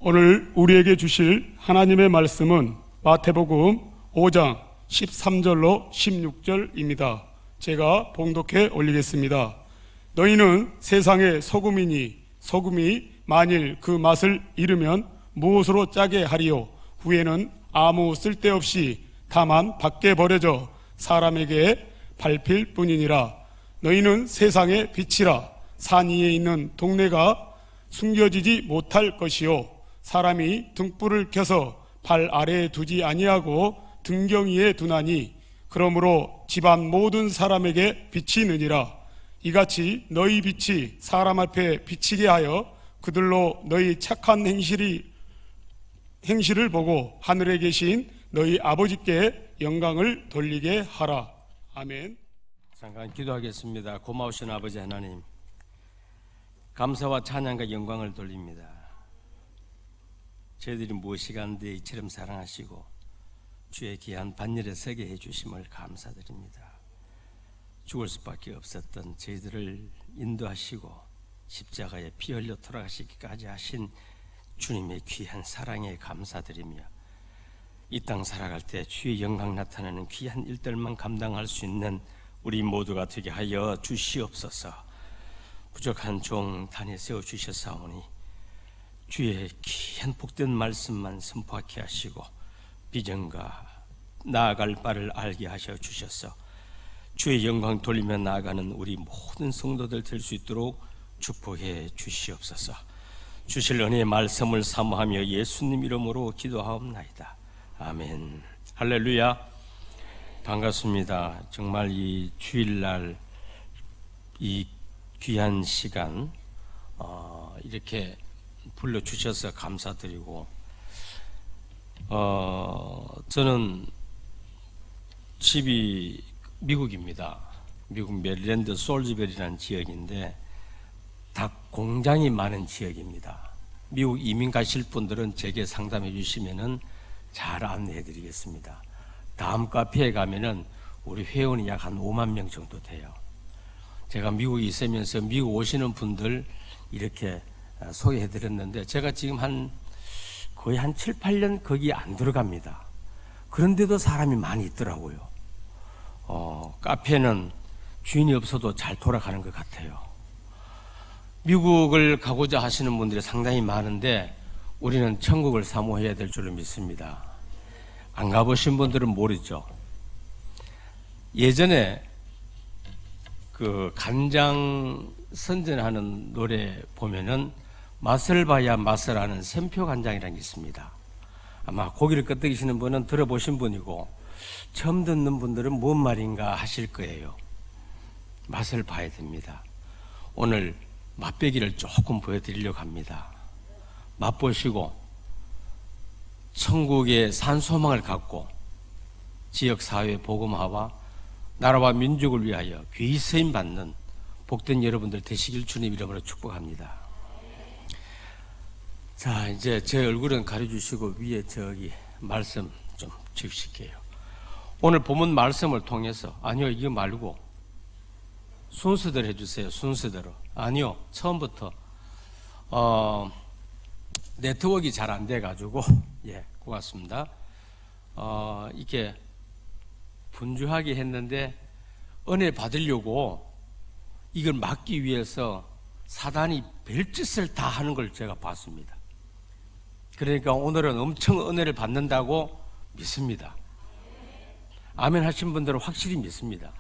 오늘 우리에게 주실 하나님의 말씀은 마태복음 5장 13절로 16절입니다. 제가 봉독해 올리겠습니다. 너희는 세상의 소금이니 소금이 만일 그 맛을 잃으면 무엇으로 짜게 하리요? 후에는 아무 쓸데없이 다만 밖에 버려져 사람에게 밟힐 뿐이니라. 너희는 세상의 빛이라. 산 위에 있는 동네가 숨겨지지 못할 것이요, 사람이 등불을 켜서 발 아래에 두지 아니하고 등경 위에 두나니 그러므로 집안 모든 사람에게 비치느니라. 이같이 너희 빛이 사람 앞에 비치게 하여 그들로 너희 착한 행실을 보고 하늘에 계신 너희 아버지께 영광을 돌리게 하라. 아멘. 잠깐 기도하겠습니다. 고마우신 아버지 하나님, 감사와 찬양과 영광을 돌립니다. 저희들이 무엇이간데 이처럼 사랑하시고 주의 귀한 반열에 서게 해주심을 감사드립니다. 죽을 수밖에 없었던 저희들을 인도하시고 십자가에 피 흘려 돌아가시기까지 하신 주님의 귀한 사랑에 감사드리며 이 땅 살아갈 때 주의 영광 나타나는 귀한 일들만 감당할 수 있는 우리 모두가 되게 하여 주시옵소서. 부족한 종 단에 세워주셨사오니 주의 귀한 복된 말씀만 선포하게 하시고 비전과 나아갈 바를 알게 하셔 주셔서 주의 영광 돌리며 나아가는 우리 모든 성도들 될 수 있도록 축복해 주시옵소서. 주실 은혜의 말씀을 사모하며 예수님 이름으로 기도하옵나이다. 아멘. 할렐루야. 반갑습니다. 정말 이 주일날 이 귀한 시간 이렇게 불러주셔서 감사드리고, 저는 집이 미국입니다. 미국 메릴랜드 솔즈베리라는 지역인데 닭 공장이 많은 지역입니다. 미국 이민 가실 분들은 제게 상담해 주시면은 잘 안내해 드리겠습니다. 다음 카페에 가면은 우리 회원이 약 한 5만 명 정도 돼요. 제가 미국에 있으면서 미국 오시는 분들 이렇게 소개해 드렸는데 제가 지금 거의 한 7, 8년 거기 안 들어갑니다. 그런데도 사람이 많이 있더라고요. 카페는 주인이 없어도 잘 돌아가는 것 같아요. 미국을 가고자 하시는 분들이 상당히 많은데 우리는 천국을 사모해야 될 줄로 믿습니다. 안 가보신 분들은 모르죠. 예전에 그 간장 선전하는 노래 보면은 맛을 봐야 맛을 아는 샘표 간장이라는 게 있습니다. 아마 고기를 끄덕이시는 분은 들어보신 분이고 처음 듣는 분들은 뭔 말인가 하실 거예요. 맛을 봐야 됩니다. 오늘 맛배기를 조금 보여드리려고 합니다. 맛보시고 천국의 산소망을 갖고 지역사회 복음화와 나라와 민족을 위하여 귀히 쓰임 받는 복된 여러분들 되시길 주님 이름으로 축복합니다. 자, 이제 제 얼굴은 가려주시고 위에 저기 말씀 좀 적으실게요. 오늘 본문 말씀을 통해서, 아니요 이거 말고 순서대로 해주세요. 순서대로. 아니요 처음부터 네트워크가 잘 안 돼가지고 예 고맙습니다. 이렇게 분주하게 했는데 은혜 받으려고 이걸 막기 위해서 사단이 별짓을 다 하는 걸 제가 봤습니다. 그러니까 오늘은 엄청 은혜를 받는다고 믿습니다. 아멘 하신 분들은 확실히 믿습니다.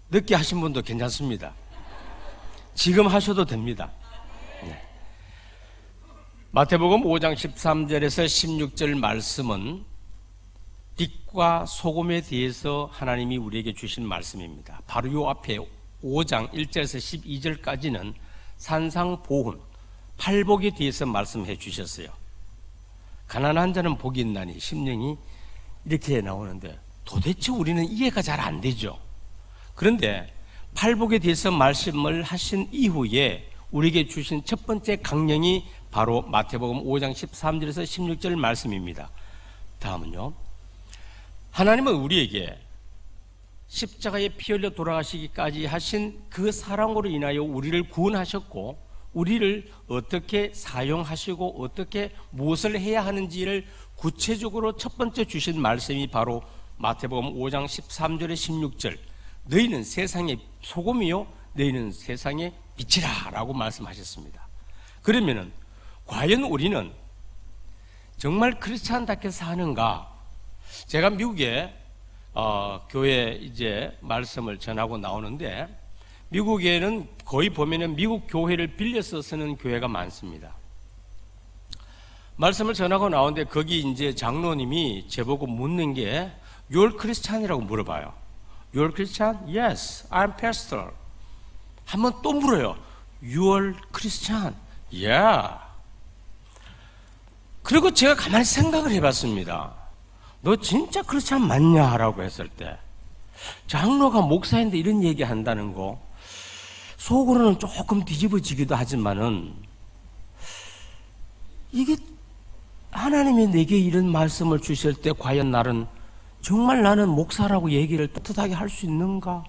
늦게 하신 분도 괜찮습니다. 지금 하셔도 됩니다. 네. 마태복음 5장 13절에서 16절 말씀은 빛과 소금에 대해서 하나님이 우리에게 주신 말씀입니다. 바로 요 앞에 5장 1절에서 12절까지는 산상보훈, 팔복에 대해서 말씀해 주셨어요. 가난한 자는 복이 있나니 심령이 이렇게 나오는데 도대체 우리는 이해가 잘 안 되죠. 그런데 팔복에 대해서 말씀을 하신 이후에 우리에게 주신 첫 번째 강령이 바로 마태복음 5장 13절에서 16절 말씀입니다. 다음은요, 하나님은 우리에게 십자가에 피 흘려 돌아가시기까지 하신 그 사랑으로 인하여 우리를 구원하셨고 우리를 어떻게 사용하시고 어떻게 무엇을 해야 하는지를 구체적으로 첫 번째 주신 말씀이 바로 마태복음 5장 13절에 16절 너희는 세상의 소금이요 너희는 세상의 빛이라 라고 말씀하셨습니다. 그러면은 과연 우리는 정말 크리스찬답게 사는가? 제가 미국에 교회 이제 말씀을 전하고 나오는데 미국에는 거의 보면은 미국 교회를 빌려서 쓰는 교회가 많습니다. 말씀을 전하고 나오는데 거기 이제 장로님이 제보고 묻는 게 You're Christian이라고 물어봐요. You're Christian? Yes, I'm pastor. 한번 또 물어요. You're Christian? Yeah. 그리고 제가 가만히 생각을 해봤습니다. 너 진짜 크리스찬 맞냐? 라고 했을 때 장로가 목사인데 이런 얘기 한다는 거 속으로는 조금 뒤집어지기도 하지만은 이게 하나님이 내게 이런 말씀을 주실 때 과연 정말 나는 목사라고 얘기를 떳떳하게 할 수 있는가?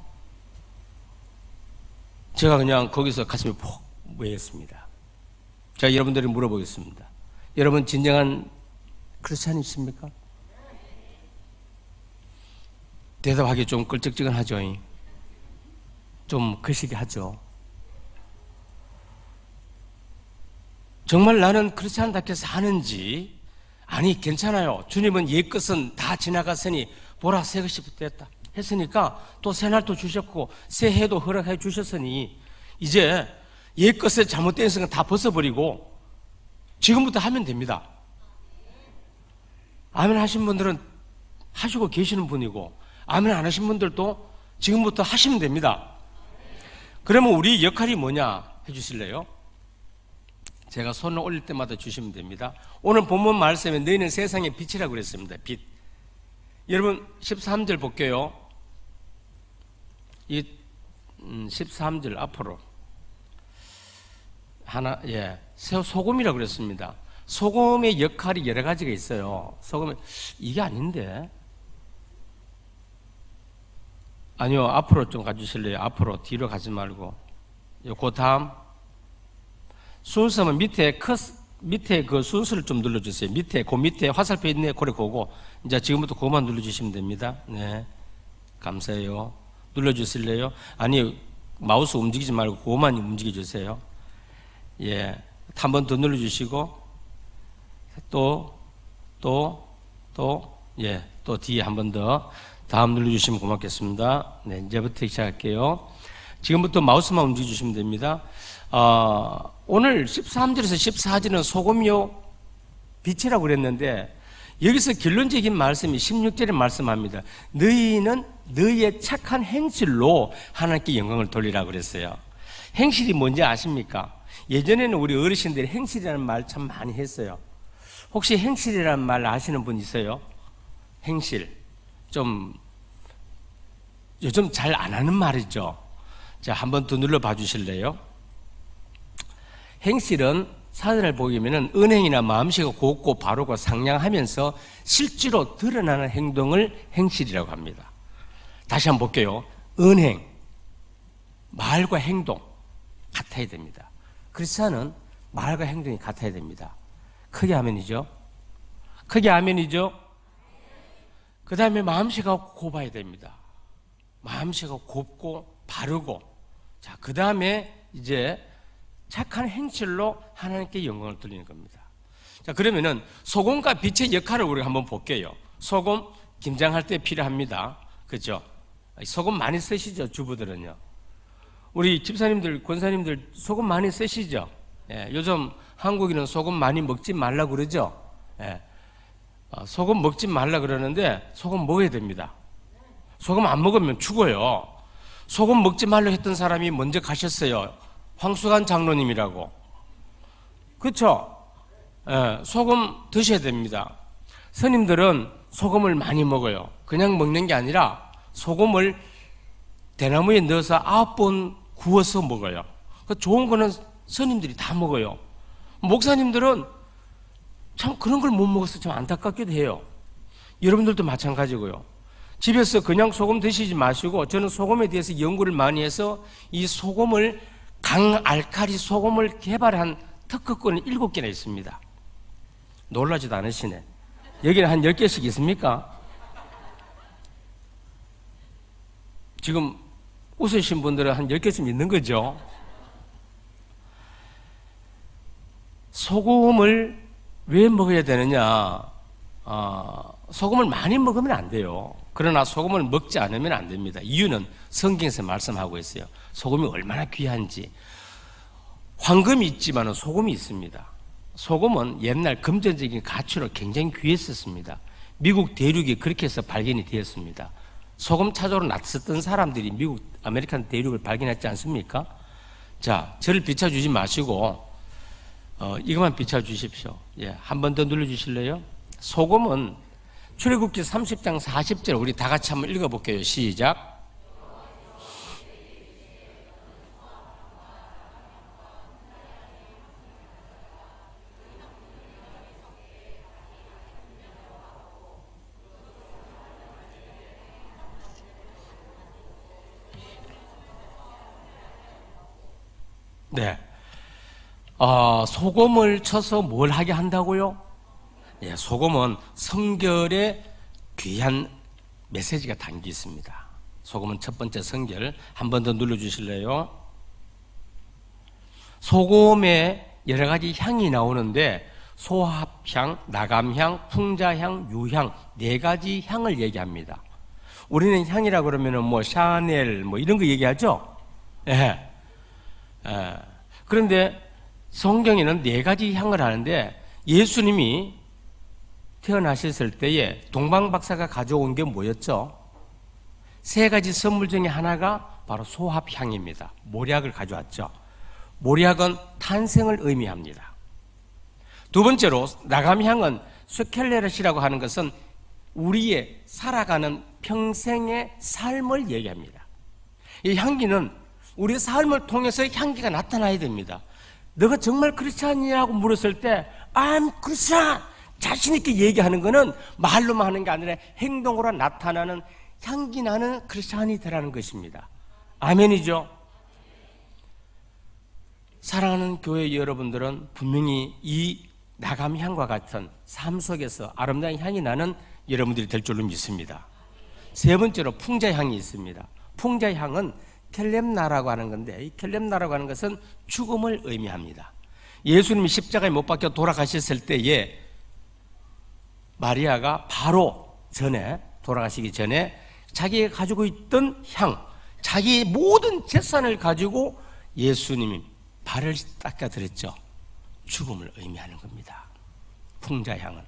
제가 그냥 거기서 가슴이 폭 웨했습니다. 자, 여러분들이 물어보겠습니다. 여러분 진정한 크리스찬이십니까? 대답하기 좀 끌적지근하죠. 좀 거시기 하죠. 정말 나는 크리스찬답게 사는지 아니 괜찮아요. 주님은 옛것은 다 지나갔으니 보라 새 것이 됐다 했으니까 또 새날도 주셨고 새해도 허락해 주셨으니 이제 옛것에 잘못된 것은 다 벗어버리고 지금부터 하면 됩니다. 아멘 하신 분들은 하시고 계시는 분이고 아멘 안 하신 분들도 지금부터 하시면 됩니다. 그러면 우리 역할이 뭐냐 해주실래요? 제가 손을 올릴 때마다 주시면 됩니다. 오늘 본문 말씀에 너희는 세상의 빛이라고 그랬습니다. 빛. 여러분 13절 볼게요. 이 13절 앞으로 하나 소금이라고 그랬습니다. 소금의 역할이 여러 가지가 있어요. 소금이 이게 아닌데 아니요 앞으로 좀 가주실래요? 앞으로 뒤로 가지 말고 그 다음 순서는 밑에 그 순서를 좀 눌러주세요. 그 밑에 화살표 있네. 그래 보고 이제 지금부터 그것만 눌러주시면 됩니다. 네, 감사해요. 눌러주실래요? 아니 마우스 움직이지 말고 그것만 움직여주세요. 예, 한 번 더 눌러주시고 또 뒤에 한 번 더 다음 눌러주시면 고맙겠습니다. 네, 이제부터 시작할게요. 지금부터 마우스만 움직여주시면 됩니다. 오늘 13절에서 14절은 소금이요 빛이라고 그랬는데 여기서 결론적인 말씀이 16절에 말씀합니다. 너희는 너희의 착한 행실로 하나님께 영광을 돌리라고 그랬어요. 행실이 뭔지 아십니까? 예전에는 우리 어르신들이 행실이라는 말 참 많이 했어요. 혹시 행실이라는 말 아시는 분 있어요? 행실. 좀 요즘 잘 안 하는 말이죠. 자, 한번 더 눌러봐 주실래요? 행실은 사전을 보기에는 은행이나 마음씨가 곱고 바르고 상냥하면서 실제로 드러나는 행동을 행실이라고 합니다. 다시 한번 볼게요. 은행, 말과 행동 같아야 됩니다. 크리스찬은 말과 행동이 같아야 됩니다. 크게 아멘이죠? 크게 아멘이죠? 그 다음에 마음씨가 곱아야 됩니다. 마음씨가 곱고 바르고 자, 그 다음에 이제 착한 행실로 하나님께 영광을 돌리는 겁니다. 자, 그러면은 소금과 빛의 역할을 우리가 한번 볼게요. 소금 김장할 때 필요합니다. 그죠? 소금 많이 쓰시죠, 주부들은요. 우리 집사님들, 권사님들 소금 많이 쓰시죠? 예, 요즘 한국인은 소금 많이 먹지 말라 그러죠? 예, 소금 먹지 말라 그러는데 소금 먹어야 됩니다. 소금 안 먹으면 죽어요. 소금 먹지 말라 했던 사람이 먼저 가셨어요. 황수관 장로님이라고. 그렇죠? 예, 소금 드셔야 됩니다. 스님들은 소금을 많이 먹어요. 그냥 먹는 게 아니라 소금을 대나무에 넣어서 9번 구워서 먹어요. 좋은 거는 스님들이 다 먹어요. 목사님들은 참 그런 걸 못 먹어서 좀 안타깝기도 해요. 여러분들도 마찬가지고요. 집에서 그냥 소금 드시지 마시고 저는 소금에 대해서 연구를 많이 해서 이 소금을 강알칼리 소금을 개발한 특허권이 7개나 있습니다. 놀라지도 않으시네. 여기는 한 10개씩 있습니까? 지금 웃으신 분들은 한 10개쯤 있는 거죠. 소금을 왜 먹어야 되느냐? 소금을 많이 먹으면 안 돼요. 그러나 소금을 먹지 않으면 안 됩니다. 이유는 성경에서 말씀하고 있어요. 소금이 얼마나 귀한지. 황금이 있지만 소금이 있습니다. 소금은 옛날 금전적인 가치로 굉장히 귀했었습니다. 미국 대륙이 그렇게 해서 발견이 되었습니다. 소금 찾으러 나섰던 사람들이 미국 아메리칸 대륙을 발견했지 않습니까? 자, 저를 비춰주지 마시고 이것만 비춰주십시오. 예, 한 번 더 눌러주실래요? 소금은 출애굽기 30장 40절 우리 다 같이 한번 읽어볼게요. 시작. 네. 소금을 쳐서 뭘 하게 한다고요? 예, 소금은 성결에 귀한 메시지가 담겨 있습니다. 소금은 첫 번째 성결. 한 번 더 눌러주실래요? 소금에 여러 가지 향이 나오는데 소합향, 나감향, 풍자향, 유향 4가지 향을 얘기합니다. 우리는 향이라 그러면은 뭐 샤넬 뭐 이런 거 얘기하죠? 예. 그런데 성경에는 4가지 향을 하는데 예수님이 태어나셨을 때에 동방박사가 가져온 게 뭐였죠? 3가지 선물 중에 하나가 바로 소합향입니다. 모략을 가져왔죠. 모략은 탄생을 의미합니다. 두 번째로 나감향은 스켈레르시라고 하는 것은 우리의 살아가는 평생의 삶을 얘기합니다. 이 향기는 우리의 삶을 통해서 향기가 나타나야 됩니다. 너가 정말 크리스찬이라고 물었을 때 I'm Christian 자신 있게 얘기하는 것은 말로만 하는 게 아니라 행동으로 나타나는 향기 나는 크리스찬이 되라는 것입니다. 아멘이죠? 사랑하는 교회 여러분들은 분명히 이 나감향과 같은 삶 속에서 아름다운 향이 나는 여러분들이 될 줄로 믿습니다. 세 번째로 풍자향이 있습니다. 풍자향은 켈렘나라고 하는 건데 이 켈렘나라고 하는 것은 죽음을 의미합니다. 예수님이 십자가에 못 박혀 돌아가셨을 때에 마리아가 바로 전에 돌아가시기 전에 자기가 가지고 있던 향, 자기의 모든 재산을 가지고 예수님이 발을 닦아드렸죠. 죽음을 의미하는 겁니다. 풍자향은.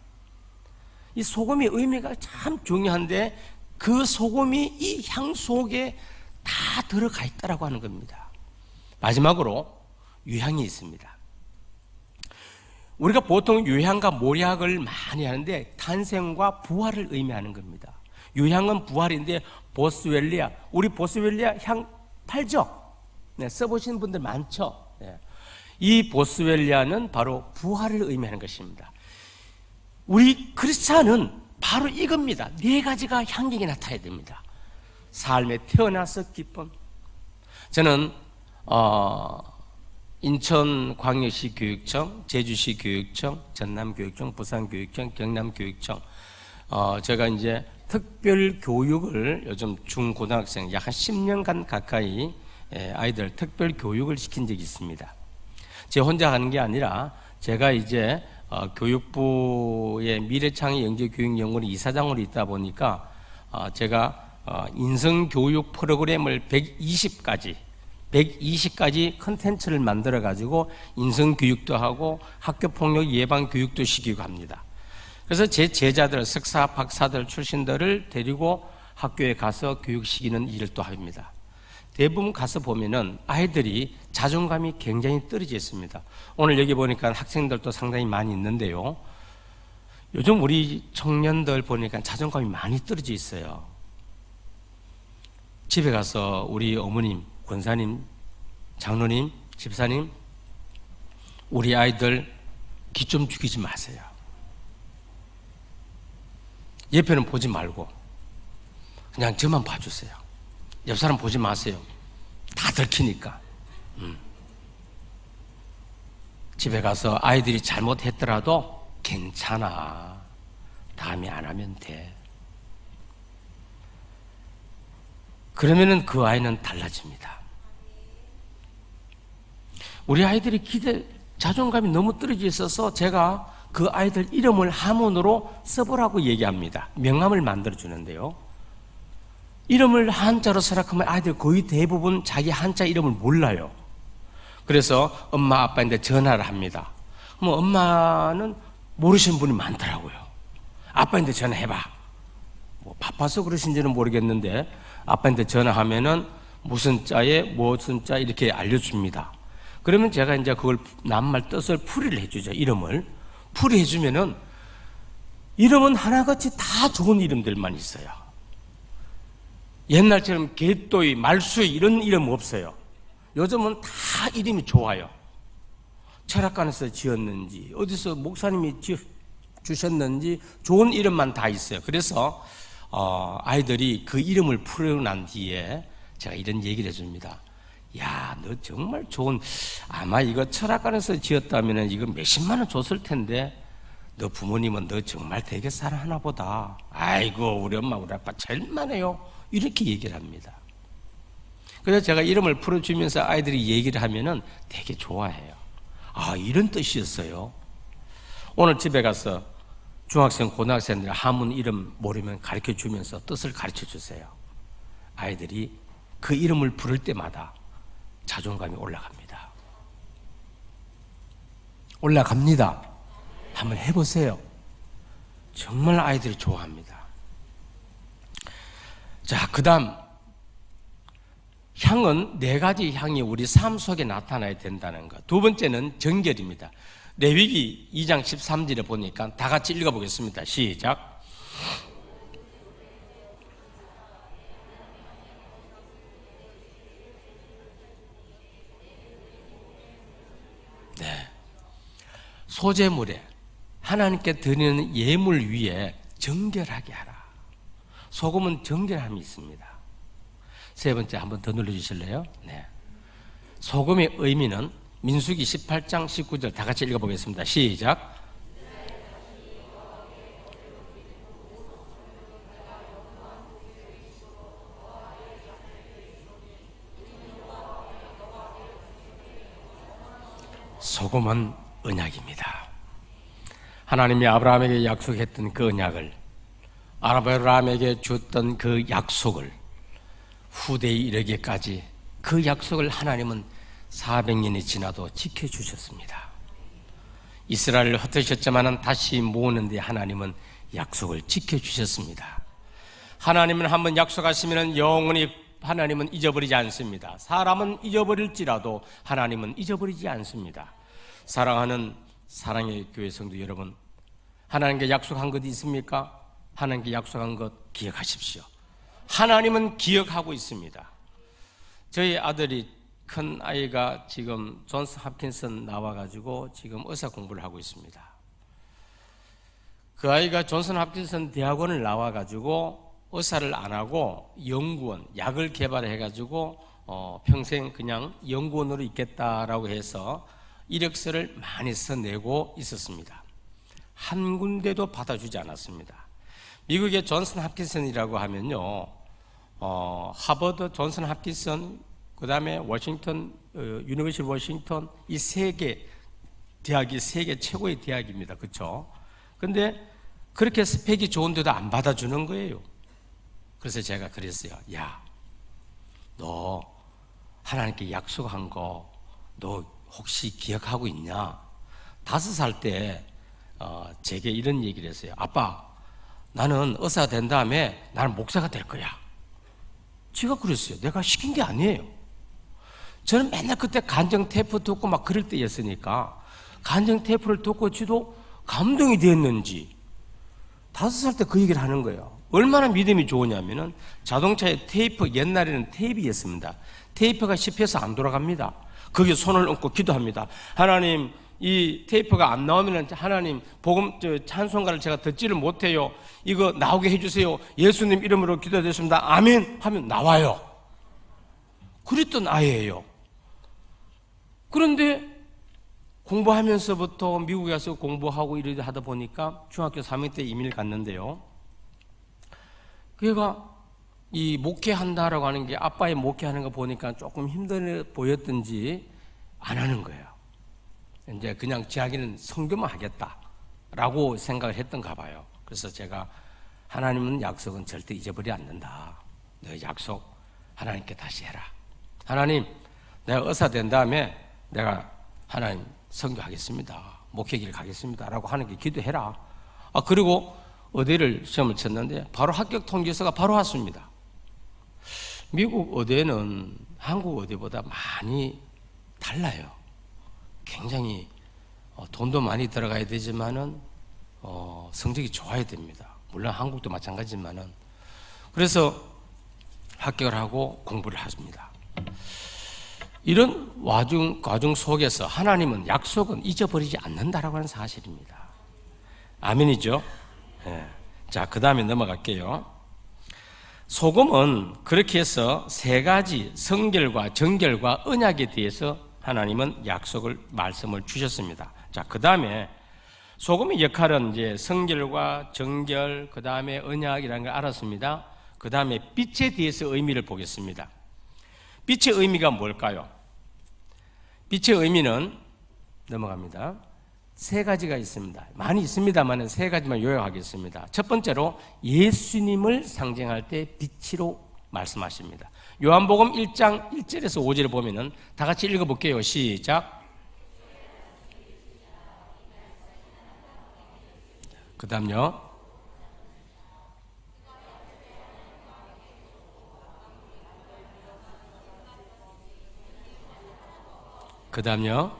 이 소금의 의미가 참 중요한데 그 소금이 이 향 속에 다 들어가 있다라고 하는 겁니다. 마지막으로 유향이 있습니다. 우리가 보통 유향과 모략을 많이 하는데 탄생과 부활을 의미하는 겁니다. 유향은 부활인데 보스웰리아, 우리 보스웰리아 향 팔죠? 네, 써보신 분들 많죠? 네. 이 보스웰리아는 바로 부활을 의미하는 것입니다. 우리 크리스찬은 바로 이겁니다. 4가지가 향기가 나타나야 됩니다. 삶에 태어나서 기쁨. 저는 인천광역시 교육청, 제주시 교육청, 전남교육청, 부산교육청, 경남교육청 제가 이제 특별 교육을 요즘 중고등학생 약 한 10년간 가까이 아이들 특별 교육을 시킨 적이 있습니다. 제 혼자 하는 게 아니라 제가 이제 교육부의 미래창의 영재교육연구원 이사장으로 있다 보니까 제가 인성교육 프로그램을 120가지 컨텐츠를 만들어 가지고 인성교육도 하고 학교폭력 예방교육도 시키고 합니다. 그래서 제 제자들, 석사, 박사들 출신들을 데리고 학교에 가서 교육시키는 일을 또 합니다. 대부분 가서 보면은 아이들이 자존감이 굉장히 떨어져 있습니다. 오늘 여기 보니까 학생들도 상당히 많이 있는데요. 요즘 우리 청년들 보니까 자존감이 많이 떨어져 있어요. 집에 가서 우리 어머님, 권사님, 장로님, 집사님, 우리 아이들 기 좀 죽이지 마세요. 옆에는 보지 말고 그냥 저만 봐주세요. 옆 사람 보지 마세요. 다 들키니까. 집에 가서 아이들이 잘못했더라도 괜찮아. 다음에 안 하면 돼. 그러면은 그 아이는 달라집니다. 우리 아이들이 자존감이 너무 떨어져 있어서 제가 그 아이들 이름을 한문으로 써보라고 얘기합니다. 명함을 만들어주는데요. 이름을 한자로 생각하면 아이들 거의 대부분 자기 한자 이름을 몰라요. 그래서 엄마 아빠한테 전화를 합니다. 그럼 엄마는 모르시는 분이 많더라고요. 아빠한테 전화해봐. 뭐 바빠서 그러신지는 모르겠는데 아빠한테 전화하면은 무슨 자에 무슨 자 이렇게 알려줍니다. 그러면 제가 이제 그걸 낱말 뜻을 풀이를 해주죠. 이름을 풀이해주면은 이름은 하나같이 다 좋은 이름들만 있어요. 옛날처럼 개또이, 말수이 이런 이름 없어요. 요즘은 다 이름이 좋아요. 철학관에서 지었는지 어디서 목사님이 주셨는지 좋은 이름만 다 있어요. 그래서 아이들이 그 이름을 풀고 난 뒤에 제가 이런 얘기를 해줍니다. 야, 너 정말 좋은, 아마 이거 철학관에서 지었다면 이거 몇십만 원 줬을 텐데 너 부모님은 너 정말 되게 사랑하나 보다. 아이고 우리 엄마 우리 아빠 제일 많아요. 이렇게 얘기를 합니다. 그래서 제가 이름을 풀어주면서 아이들이 얘기를 하면은 되게 좋아해요. 아, 이런 뜻이었어요. 오늘 집에 가서 중학생, 고등학생들 한문 이름 모르면 가르쳐 주면서 뜻을 가르쳐 주세요. 아이들이 그 이름을 부를 때마다 자존감이 올라갑니다. 올라갑니다. 한번 해보세요. 정말 아이들이 좋아합니다. 자, 그 다음 향은 네 가지 향이 우리 삶 속에 나타나야 된다는 것. 두 번째는 정결입니다. 레위기 2장 13절에 보니까 다 같이 읽어보겠습니다. 시작. 네. 소재물에 하나님께 드리는 예물 위에 정결하게 하라. 소금은 정결함이 있습니다. 세 번째 한번 더 눌러주실래요? 네. 소금의 의미는 민수기 18장 19절 다 같이 읽어보겠습니다. 시작. 소금은 언약입니다. 하나님이 아브라함에게 약속했던 그 언약을, 아브라함에게 줬던 그 약속을 후대에 이르기까지 그 약속을 하나님은 400년이 지나도 지켜주셨습니다. 이스라엘을 흩으셨지만 다시 모으는데 하나님은 약속을 지켜주셨습니다. 하나님은 한번 약속하시면 영원히 하나님은 잊어버리지 않습니다. 사람은 잊어버릴지라도 하나님은 잊어버리지 않습니다. 사랑하는 사랑의 교회 성도 여러분, 하나님께 약속한 것 있습니까? 하나님께 약속한 것 기억하십시오. 하나님은 기억하고 있습니다. 저희 아들이 큰 아이가 지금 존스 홉킨슨 나와가지고 지금 의사 공부를 하고 있습니다. 그 아이가 존스 홉킨슨 대학원을 나와가지고 의사를 안 하고 연구원, 약을 개발해가지고 평생 그냥 연구원으로 있겠다라고 해서 이력서를 많이 써내고 있었습니다. 한 군데도 받아주지 않았습니다. 미국의 존슨 홉킨슨이라고 하면요, 하버드, 존슨 홉킨슨, 그 다음에 워싱턴, 유니버시티 워싱턴, 이 세 개 대학이 세계 최고의 대학입니다. 그렇죠? 근데 그렇게 스펙이 좋은데도 안 받아주는 거예요. 그래서 제가 그랬어요. 야, 너 하나님께 약속한 거 너 혹시 기억하고 있냐? 5살 때 제게 이런 얘기를 했어요. 아빠, 나는 의사가 된 다음에 나는 목사가 될 거야. 제가 그랬어요. 내가 시킨 게 아니에요. 저는 맨날 그때 간증 테이프 듣고 막 그럴 때였으니까 간증 테이프를 듣고 지도 감동이 되었는지 5살 때 그 얘기를 하는 거예요. 얼마나 믿음이 좋으냐면은 자동차에 테이프, 옛날에는 테이프였습니다. 테이프가 씹혀서 안 돌아갑니다. 거기에 손을 얹고 기도합니다. 하나님, 이 테이프가 안 나오면 하나님 복음 찬송가를 제가 듣지를 못해요. 이거 나오게 해주세요. 예수님 이름으로 기도드렸습니다. 아멘 하면 나와요. 그랬던 아이예요. 그런데 공부하면서부터 미국에 가서 공부하고 이러다 하다 보니까 중학교 3학년 때 이민을 갔는데요. 그가 이 목회한다라고 하는 게 아빠의 목회하는 거 보니까 조금 힘들어 보였던지 안 하는 거예요. 이제 그냥 자기는 선교만 하겠다라고 생각을 했던가 봐요. 그래서 제가 하나님은 약속은 절대 잊어버리지 않는다. 너 약속 하나님께 다시 해라. 하나님, 내가 의사 된 다음에 내가 하나님 선교하겠습니다. 목회길 가겠습니다. 라고 하는 게 기도해라. 그리고 의대를 시험을 쳤는데 바로 합격 통지서가 바로 왔습니다. 미국 의대는 한국 의대보다 많이 달라요. 굉장히 돈도 많이 들어가야 되지만은 성적이 좋아야 됩니다. 물론 한국도 마찬가지지만은. 그래서 합격을 하고 공부를 합니다. 이런 과정 속에서 하나님은 약속은 잊어버리지 않는다라고 하는 사실입니다. 아멘이죠? 네. 자, 그 다음에 넘어갈게요. 소금은 그렇게 해서 세 가지 성결과 정결과 언약에 대해서 하나님은 약속을 말씀을 주셨습니다. 자, 그 다음에 소금의 역할은 이제 성결과 정결, 그 다음에 언약이라는 걸 알았습니다. 그 다음에 빛에 대해서 의미를 보겠습니다. 빛의 의미가 뭘까요? 빛의 의미는 넘어갑니다. 세 가지가 있습니다. 많이 있습니다만 세 가지만 요약하겠습니다. 첫 번째로 예수님을 상징할 때 빛으로 말씀하십니다. 요한복음 1장 1절에서 5절을 보면은 다 같이 읽어볼게요. 시작. 그 다음요. 그 다음요.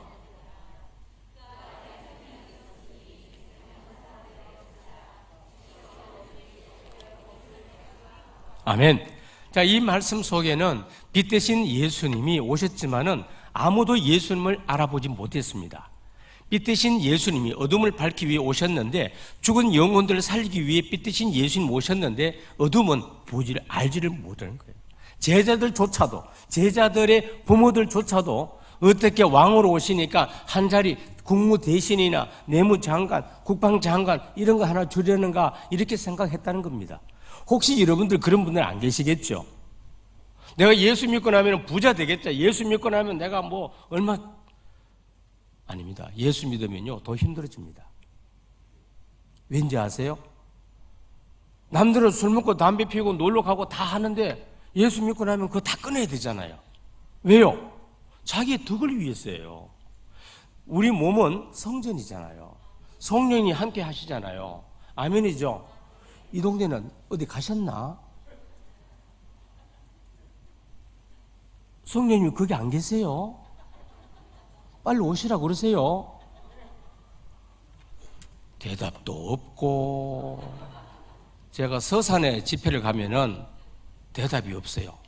아멘. 자, 이 말씀 속에는 빛 대신 예수님이 오셨지만은 아무도 예수님을 알아보지 못했습니다. 빛 대신 예수님이 어둠을 밝기 위해 오셨는데 죽은 영혼들을 살리기 위해 빛 대신 예수님 오셨는데 어둠은 보지를 알지를 못하는 거예요. 제자들조차도, 제자들의 부모들조차도 어떻게 왕으로 오시니까 한 자리 국무 대신이나 내무장관, 국방장관 이런 거 하나 주려는가 이렇게 생각했다는 겁니다. 혹시 여러분들 그런 분들 안 계시겠죠? 내가 예수 믿고 나면 부자 되겠죠? 예수 믿고 나면 내가 뭐 얼마 아닙니다. 예수 믿으면요 더 힘들어집니다. 왠지 아세요? 남들은 술 먹고 담배 피우고 놀러 가고 다 하는데 예수 믿고 나면 그거 다 끊어야 되잖아요. 왜요? 자기의 덕을 위해서예요. 우리 몸은 성전이잖아요. 성령이 함께 하시잖아요. 아멘이죠? 이 동네는 어디 가셨나? 성령님 거기 안 계세요? 빨리 오시라고 그러세요. 대답도 없고, 제가 서산에 집회를 가면은 대답이 없어요.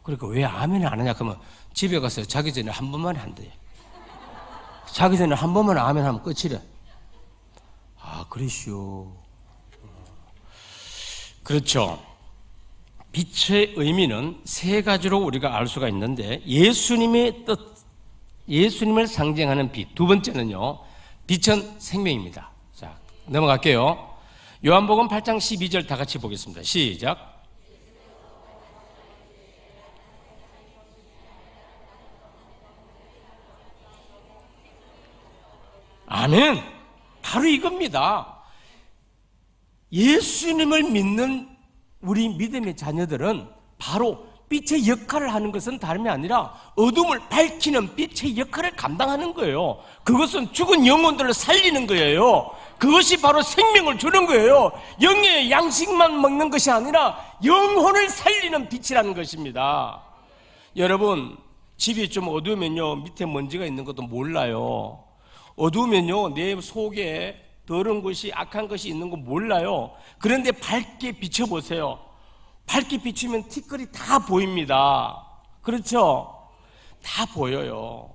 그러니까 왜 아멘을 안 하냐? 그러면 집에 가서 자기 전에 한 번만 한대요. 자기 전에 한 번만 아멘 하면 끝이래. 아, 그러시오. 그렇죠. 빛의 의미는 세 가지로 우리가 알 수가 있는데 예수님의 뜻, 예수님을 상징하는 빛. 두 번째는요, 빛은 생명입니다. 자, 넘어갈게요. 요한복음 8장 12절 다 같이 보겠습니다. 시작. 아멘. 바로 이겁니다. 예수님을 믿는 우리 믿음의 자녀들은 바로 빛의 역할을 하는 것은 다름이 아니라 어둠을 밝히는 빛의 역할을 감당하는 거예요. 그것은 죽은 영혼들을 살리는 거예요. 그것이 바로 생명을 주는 거예요. 영의 양식만 먹는 것이 아니라 영혼을 살리는 빛이라는 것입니다. 여러분, 집이 좀 어두우면요 밑에 먼지가 있는 것도 몰라요. 어두우면요 내 속에 더러운 것이, 악한 것이 있는 거 몰라요. 그런데 밝게 비춰보세요. 밝게 비추면 티끌이 다 보입니다. 그렇죠? 다 보여요.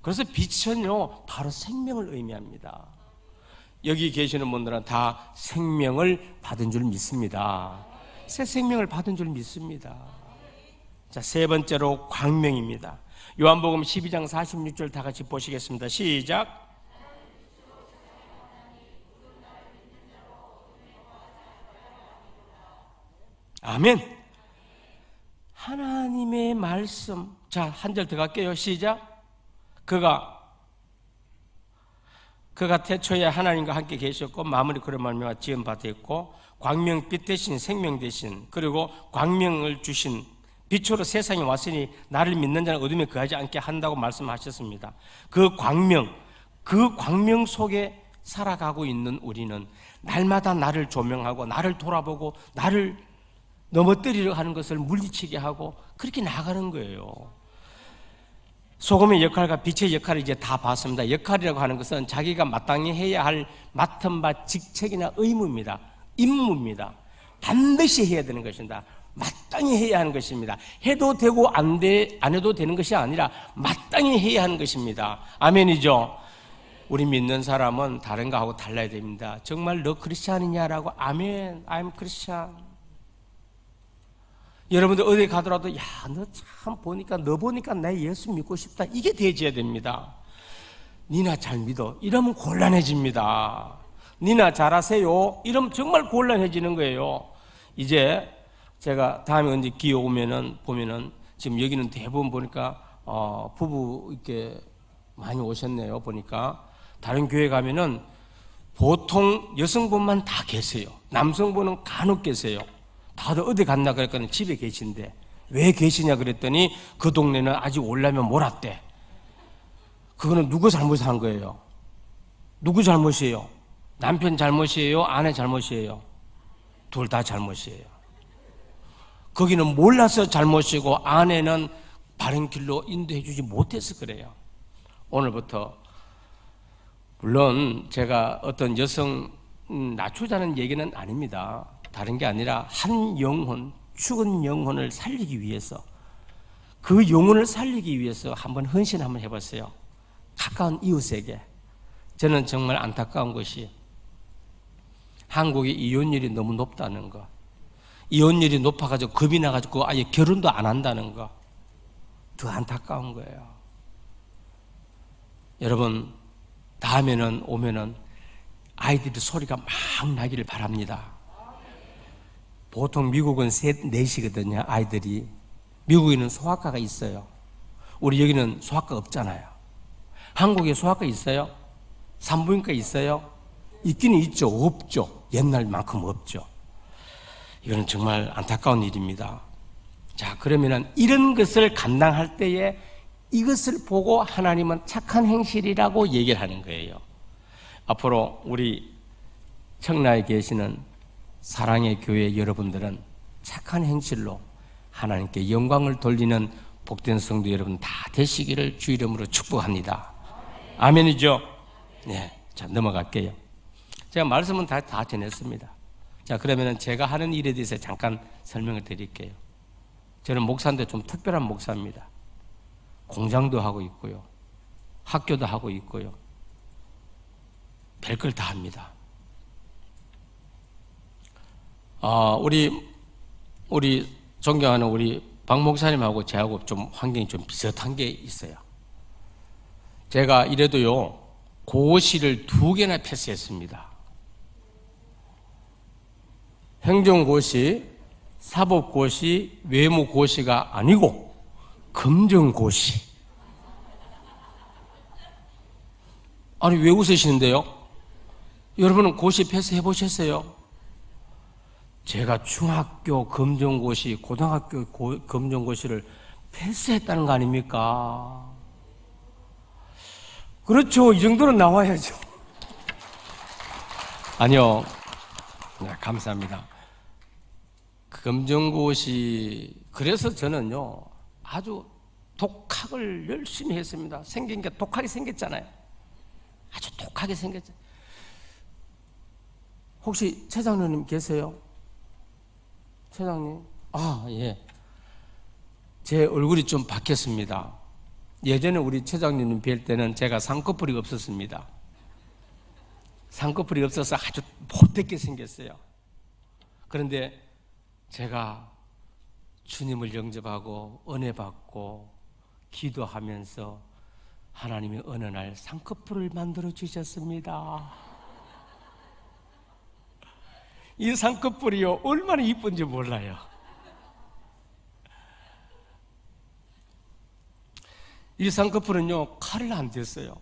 그래서 빛은요 바로 생명을 의미합니다. 여기 계시는 분들은 다 생명을 받은 줄 믿습니다. 새 생명을 받은 줄 믿습니다. 자, 세 번째로 광명입니다. 요한복음 12장 46절 다 같이 보시겠습니다. 시작. 아멘. 하나님의 말씀. 자, 한 절 더 갈게요. 시작. 그가 태초에 하나님과 함께 계셨고 마무리 그런 말미암아 지은 바 되었고 광명빛 대신 생명 대신 그리고 광명을 주신 빛으로 세상에 왔으니 나를 믿는 자는 어둠에 거하지 않게 한다고 말씀하셨습니다. 그 광명 속에 살아가고 있는 우리는 날마다 나를 조명하고 나를 돌아보고 나를 넘어뜨리려 하는 것을 물리치게 하고 그렇게 나가는 거예요. 소금의 역할과 빛의 역할을 이제 다 봤습니다. 역할이라고 하는 것은 자기가 마땅히 해야 할 맡은 바 직책이나 의무입니다. 임무입니다. 반드시 해야 되는 것입니다. 마땅히 해야 하는 것입니다. 해도 되고 안 해도 되는 것이 아니라 마땅히 해야 하는 것입니다. 아멘이죠? 우리 믿는 사람은 다른 거하고 달라야 됩니다. 정말 너 크리스찬이냐라고 아멘, I'm 크리스찬. 여러분들 어디 가더라도 야, 너 참 너 보니까 나 예수 믿고 싶다. 이게 되어야 됩니다. 니나 잘 믿어. 이러면 곤란해집니다. 니나 잘하세요. 이러면 정말 곤란해지는 거예요. 이제 제가 다음에 언제 기회 보면은 지금 여기는 대부분 보니까 부부 이렇게 많이 오셨네요. 보니까 다른 교회 가면은 보통 여성분만 다 계세요. 남성분은 간혹 계세요. 다들 어디 갔나 그랬더니 집에 계신데 왜 계시냐 그랬더니 그 동네는 아직 오려면 몰았대. 그거는 누구 잘못한 거예요? 누구 잘못이에요? 남편 잘못이에요? 아내 잘못이에요? 둘 다 잘못이에요. 거기는 몰라서 잘못이고 아내는 바른 길로 인도해 주지 못해서 그래요. 오늘부터 물론 제가 어떤 여성 낮추자는 얘기는 아닙니다. 다른 게 아니라 한 영혼, 죽은 영혼을 살리기 위해서 그 영혼을 살리기 위해서 한번 헌신 한번 해봤어요. 가까운 이웃에게. 저는 정말 안타까운 것이 한국의 이혼율이 너무 높다는 거. 이혼율이 높아가지고 겁이 나가지고 아예 결혼도 안 한다는 거. 더 안타까운 거예요. 여러분 다음에는 오면은 아이들이 소리가 막 나기를 바랍니다. 보통 미국은 4시거든요. 아이들이. 미국에는 소아과가 있어요. 우리 여기는 소아과 없잖아요. 한국에 소아과 있어요? 산부인과 있어요? 있기는 있죠. 없죠. 옛날만큼 없죠. 이거는 정말 안타까운 일입니다. 자, 그러면은 이런 것을 감당할 때에 이것을 보고 하나님은 착한 행실이라고 얘기를 하는 거예요. 앞으로 우리 청라에 계시는 사랑의 교회 여러분들은 착한 행실로 하나님께 영광을 돌리는 복된 성도 여러분 다 되시기를 주 이름으로 축복합니다. 아멘이죠? 네, 자 넘어갈게요. 제가 말씀은 다 전했습니다. 자, 그러면은 제가 하는 일에 대해서 잠깐 설명을 드릴게요. 저는 목사인데 좀 특별한 목사입니다. 공장도 하고 있고요. 학교도 하고 있고요. 별걸 다 합니다. 우리 존경하는 우리 박 목사님하고 저하고 좀 환경이 좀 비슷한 게 있어요. 제가 이래도요, 고시를 2개나 패스했습니다. 행정고시, 사법고시, 외무고시가 아니고 검정고시. 아니 왜 웃으시는데요? 여러분은 고시 패스해 보셨어요? 제가 중학교 검정고시, 고등학교 검정고시를 패스했다는 거 아닙니까? 그렇죠. 이 정도는 나와야죠. 아니요. 네, 감사합니다. 검정고시, 그래서 저는요, 아주 독학을 열심히 했습니다. 생긴 게 독하게 생겼잖아요. 아주 독하게 생겼죠. 혹시 최장로님 계세요? 최장님? 예. 제 얼굴이 좀 바뀌었습니다. 예전에 우리 최장님 뵐 때는 제가 쌍꺼풀이 없었습니다. 쌍꺼풀이 없어서 아주 못되게 생겼어요. 그런데 제가 주님을 영접하고 은혜 받고 기도하면서 하나님이 어느 날 쌍꺼풀을 만들어 주셨습니다. 이 쌍꺼풀이요 얼마나 이쁜지 몰라요. 이 쌍꺼풀은요, 칼을 안 댔어요.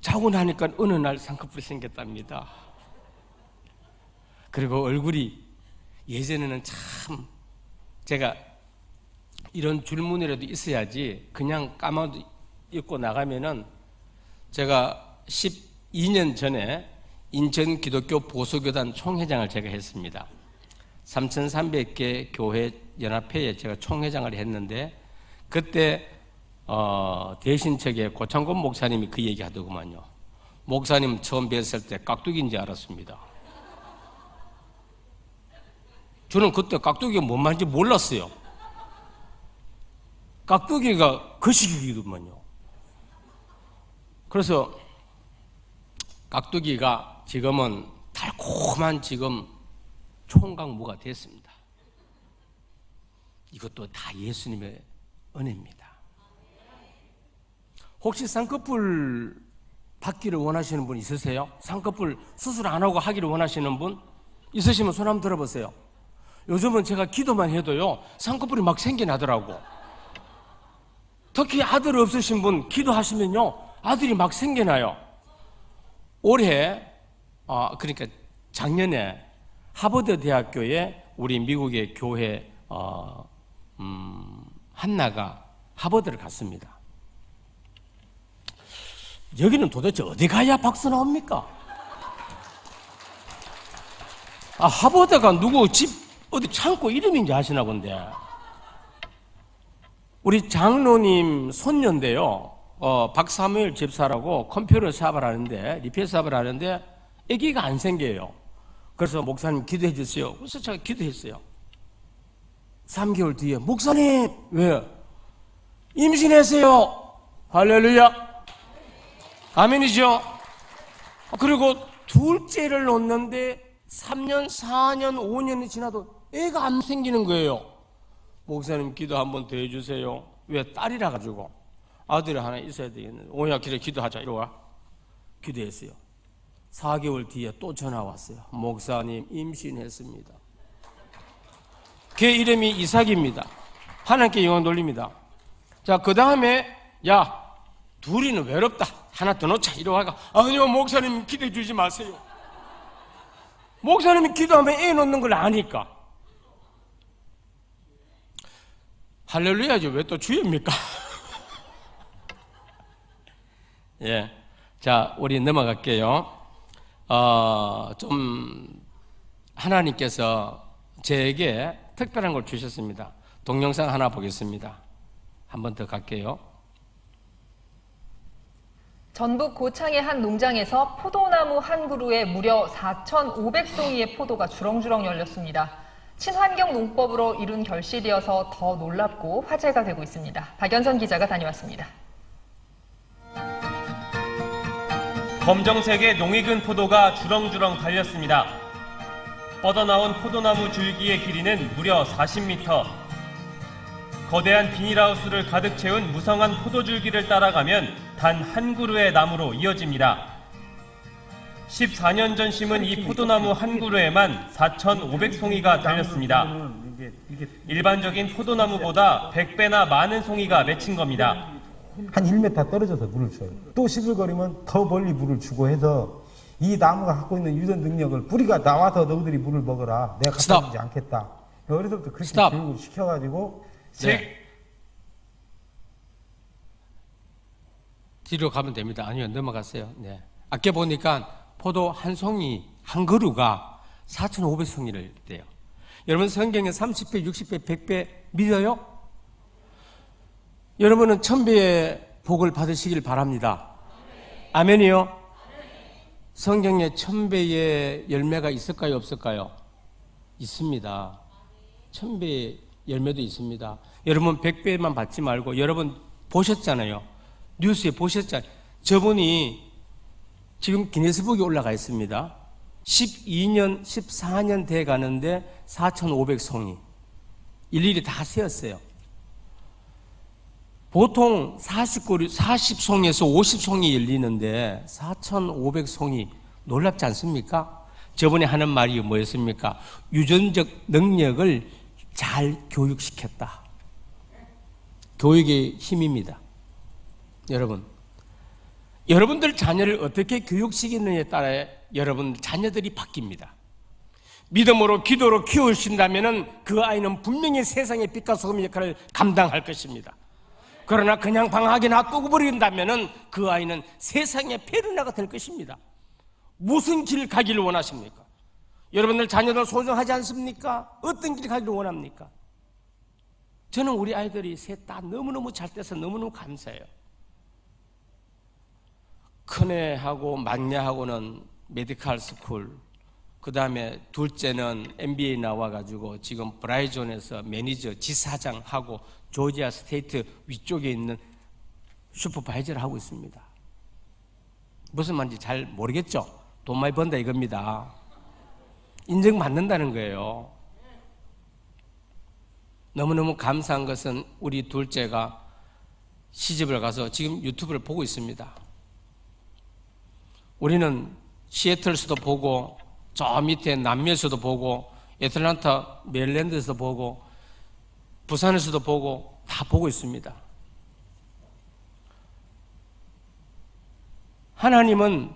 자고 나니까 어느 날 쌍꺼풀이 생겼답니다. 그리고 얼굴이 예전에는 참 제가 이런 줄무늬라도 있어야지 그냥 까마도 입고 나가면은 제가 12년 전에 인천 기독교 보수교단 총회장을 제가 했습니다. 3,300개 교회 연합회에 제가 총회장을 했는데 그때 대신 측에 고창곤 목사님이 그 얘기 하더구만요. 목사님 처음 뵀을 때 깍두기인지 알았습니다. 저는 그때 깍두기가 뭔 말인지 몰랐어요. 깍두기가 거시기더만요. 그래서 깍두기가 지금은 달콤한 지금 총각무가 됐습니다. 이것도 다 예수님의 은혜입니다. 혹시 쌍꺼풀 받기를 원하시는 분 있으세요? 쌍꺼풀 수술 안 하고 하기를 원하시는 분 있으시면 손 한번 들어보세요. 요즘은 제가 기도만 해도요, 쌍꺼풀이 막 생겨나더라고. 특히 아들 없으신 분 기도하시면요, 아들이 막 생겨나요. 올해, 그러니까 작년에 하버드 대학교에 우리 미국의 교회 한나가 하버드를 갔습니다. 여기는 도대체 어디 가야 박수 나옵니까? 하버드가 누구 집 어디 창고 이름인지 아시나 본데. 우리 장로님 손녀인데요. 박사무엘 집사라고 컴퓨터 사업을 하는데, 리페어 사업을 하는데 아기가 안 생겨요. 그래서 목사님 기도해 주세요. 그래서 제가 기도했어요. 3개월 뒤에 목사님 왜 임신했어요? 할렐루야. 아멘이죠. 그리고 둘째를 놓는데 3년, 4년, 5년이 지나도 애가 안 생기는 거예요. 목사님 기도 한번 더 해주세요. 왜? 딸이라 가지고 아들이 하나 있어야 되겠는데, 오야 그래 기도하자. 이리 와. 기도했어요. 4개월 뒤에 또 전화 왔어요. 목사님 임신했습니다. 걔 이름이 이삭입니다. 하나님께 영광 돌립니다. 자, 그 다음에 야 둘이는 외롭다. 하나 더 놓자. 이리 와가. 아니요 목사님 기도해 주지 마세요. 목사님이 기도하면 애 놓는 걸 아니까. 할렐루야죠. 왜 또 주입니까? 예. 자, 우리 넘어갈게요. 좀 하나님께서 제게 특별한 걸 주셨습니다. 동영상 하나 보겠습니다. 한 번 더 갈게요. 전북 고창의 한 농장에서 포도나무 한 그루에 무려 4,500송이의 포도가 주렁주렁 열렸습니다. 친환경 농법으로 이룬 결실이어서 더 놀랍고 화제가 되고 있습니다. 박연선 기자가 다녀왔습니다. 검정색의 농익은 포도가 주렁주렁 달렸습니다. 뻗어나온 포도나무 줄기의 길이는 무려 40m. 거대한 비닐하우스를 가득 채운 무성한 포도줄기를 따라가면 단 한 그루의 나무로 이어집니다. 14년 전 심은 이 포도나무 한 그루에만 4,500송이가 달렸습니다. 일반적인 포도나무보다 100배나 많은 송이가 맺힌 겁니다. 한 1m 떨어져서 물을 줘요. 또 시들거리면 더 멀리 물을 주고 해서 이 나무가 갖고 있는 유전 능력을 뿌리가 나와서 너희들이 물을 먹어라. 내가 갖다 주지 않겠다. 어려서부터 그렇게 교육을 시켜가지고 뒤로 가면 됩니다. 아니요, 넘어갔어요. 네. 아까 보니까 포도 한 송이, 한 그루가 4,500송이를 돼요. 여러분 성경에 30배, 60배, 100배 믿어요? 여러분은 1000배의 복을 받으시길 바랍니다. 아멘이요? 성경에 1000배의 열매가 있을까요? 없을까요? 있습니다. 1000배의 열매도 있습니다. 여러분 100배만 받지 말고, 여러분 보셨잖아요. 뉴스에 보셨잖아요. 저분이 지금 기네스북에 올라가 있습니다. 12년, 14년 돼 가는데 4,500송이. 일일이 다 세었어요. 보통 40송에서 50송이 열리는데 4,500송이 놀랍지 않습니까? 저번에 하는 말이 뭐였습니까? 유전적 능력을 잘 교육시켰다. 교육의 힘입니다. 여러분들 자녀를 어떻게 교육시키느냐에 따라 여러분 자녀들이 바뀝니다. 믿음으로 기도로 키우신다면 그 아이는 분명히 세상의 빛과 소금의 역할을 감당할 것입니다. 그러나 그냥 방학에 놔두고 버린다면 그 아이는 세상의 페르나가 될 것입니다. 무슨 길 가기를 원하십니까? 여러분들 자녀들 소중하지 않습니까? 어떤 길 가기를 원합니까? 저는 우리 아이들이 셋 다 너무너무 잘 돼서 너무너무 감사해요. 큰애하고 막내하고는 메디컬 스쿨, 그 다음에 둘째는 MBA 나와가지고 지금 브라이존에서 매니저 지사장하고 조지아 스테이트 위쪽에 있는 슈퍼바이저를 하고 있습니다. 무슨 말인지 잘 모르겠죠? 돈 많이 번다 이겁니다. 인정받는다는 거예요. 너무너무 감사한 것은 우리 둘째가 시집을 가서 지금 유튜브를 보고 있습니다. 우리는 시애틀에서도 보고 저 밑에 남미에서도 보고 애틀란타 메릴랜드에서도 보고 부산에서도 보고 다 보고 있습니다. 하나님은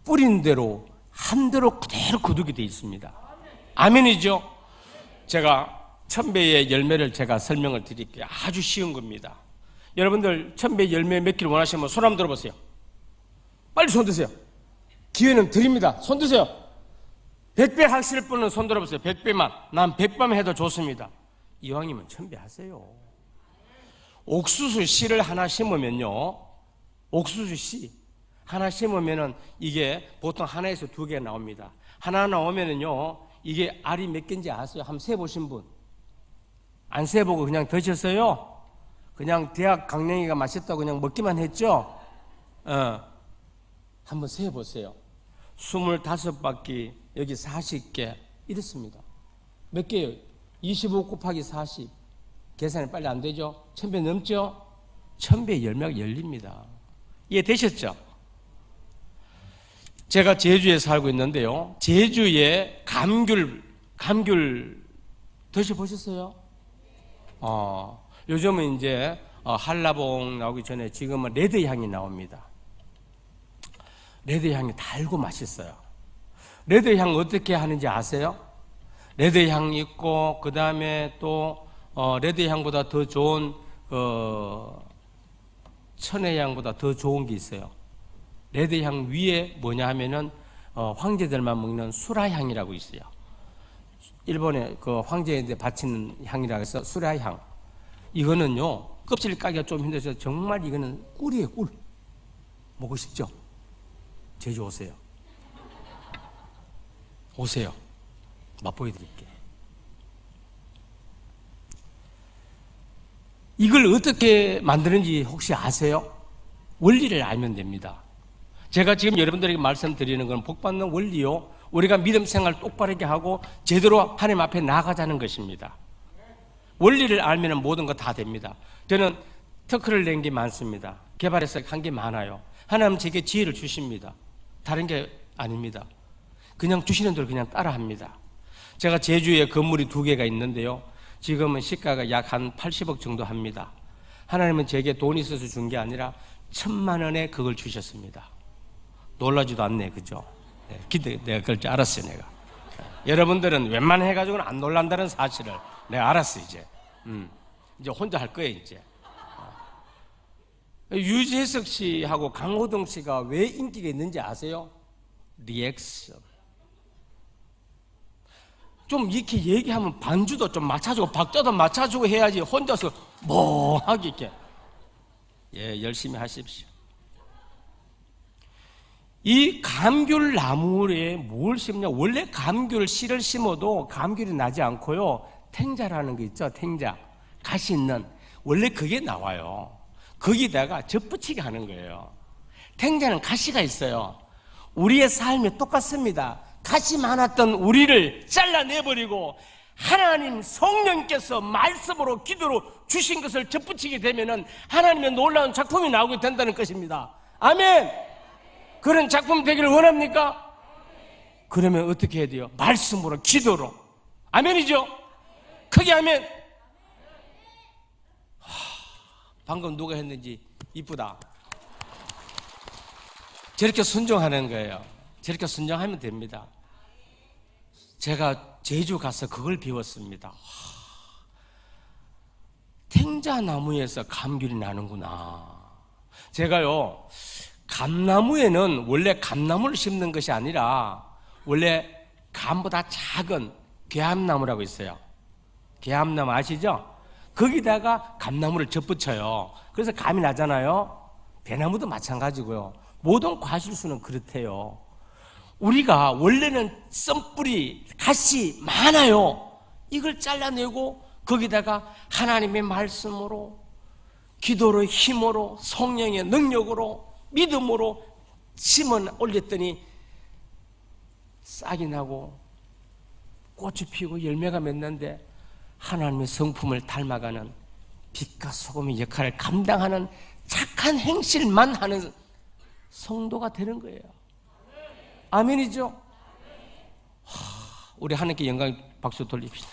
뿌린 대로 한 대로 그대로 거두게 되어 있습니다. 아멘이죠? 제가 천배의 열매를 제가 설명을 드릴게요. 아주 쉬운 겁니다. 여러분들 천배의 열매 맺기를 원하시면 손 한번 들어보세요. 빨리 손 드세요. 기회는 드립니다. 손 드세요. 100배 하실 분은 손 들어보세요. 100배만. 난 100배만 해도 좋습니다. 이왕이면 1000배 하세요. 옥수수 씨를 하나 심으면요, 옥수수 씨 하나 심으면은 이게 보통 하나에서 2개 나옵니다. 하나 나오면은요, 이게 알이 몇 개인지 아세요? 한번 세보신 분? 안 세보고 그냥 드셨어요? 그냥 대학 강냉이가 맛있다고 그냥 먹기만 했죠? 한번 세보세요. 25바퀴, 여기 40개, 이렇습니다. 몇 개요? 25 곱하기 40. 계산이 빨리 안 되죠? 1000배 넘죠? 1000배의 열매가 열립니다. 이해되셨죠? 제가 제주에 살고 있는데요. 제주에 감귤 드셔보셨어요? 요즘은 이제 한라봉 나오기 전에 지금은 레드 향이 나옵니다. 레드 향이 달고 맛있어요. 레드 향 어떻게 하는지 아세요? 레드 향 있고 그 다음에 또 레드 향보다 더 좋은 천혜 향보다 더 좋은 게 있어요. 레드 향 위에 뭐냐 하면은 황제들만 먹는 수라향이라고 있어요. 일본의 그 황제한테 바치는 향이라고 해서 수라향. 이거는요 껍질 까기가 좀 힘들어서 정말 이거는 꿀이에요. 꿀. 먹고 싶죠? 제주 오세요. 오세요. 맛보여 드릴게요. 이걸 어떻게 만드는지 혹시 아세요? 원리를 알면 됩니다. 제가 지금 여러분들에게 말씀드리는 건 복받는 원리요, 우리가 믿음 생활 똑바르게 하고 제대로 하나님 앞에 나아가자는 것입니다. 원리를 알면 모든 거 다 됩니다. 저는 특허를 낸 게 많습니다. 개발해서 한 게 많아요. 하나님 제게 지혜를 주십니다. 다른 게 아닙니다. 그냥 주시는 대로 그냥 따라합니다. 제가 제주에 건물이 2개가 있는데요, 지금은 시가가 약 한 80억 정도 합니다. 하나님은 제게 돈이 있어서 준 게 아니라 1000만 원에 그걸 주셨습니다. 놀라지도 않네, 그죠? 내가 그럴 줄 알았어요, 내가. 여러분들은 웬만해가지고는 안 놀란다는 사실을 내가 알았어, 이제. 이제 혼자 할 거예요, 이제. 유재석 씨하고 강호동 씨가 왜 인기가 있는지 아세요? 리액션. 좀 이렇게 얘기하면 반주도 좀 맞춰주고 박자도 맞춰주고 해야지 혼자서 멍하게 이렇게. 예, 열심히 하십시오. 이 감귤 나무에 뭘 심냐? 원래 감귤 씨를 심어도 감귤이 나지 않고요, 탱자라는 거 있죠? 탱자, 가시 있는, 원래 그게 나와요. 거기다가 젖붙이게 하는 거예요. 탱자는 가시가 있어요. 우리의 삶이 똑같습니다. 가시 많았던 우리를 잘라내버리고 하나님 성령께서 말씀으로 기도로 주신 것을 젖붙이게 되면은 하나님의 놀라운 작품이 나오게 된다는 것입니다. 아멘. 그런 작품 되기를 원합니까? 그러면 어떻게 해야 돼요? 말씀으로, 기도로. 아멘이죠? 크게 아멘. 방금 누가 했는지 이쁘다. 저렇게 순종하는 거예요. 저렇게 순종하면 됩니다. 제가 제주 가서 그걸 배웠습니다. 탱자나무에서 감귤이 나는구나. 제가요, 감나무에는 원래 감나무를 심는 것이 아니라 원래 감보다 작은 괴암나무라고 있어요. 괴암나무 아시죠? 거기다가 감나무를 접붙여요. 그래서 감이 나잖아요. 배나무도 마찬가지고요. 모든 과실수는 그렇대요. 우리가 원래는 썬뿌리, 가시 많아요. 이걸 잘라내고 거기다가 하나님의 말씀으로, 기도로, 힘으로, 성령의 능력으로, 믿음으로 심어 올렸더니 싹이 나고 꽃이 피고 열매가 맺는데 하나님의 성품을 닮아가는 빛과 소금의 역할을 감당하는 착한 행실만 하는 성도가 되는 거예요. 아멘이죠? 우리 하나님께 영광 박수 돌립시다.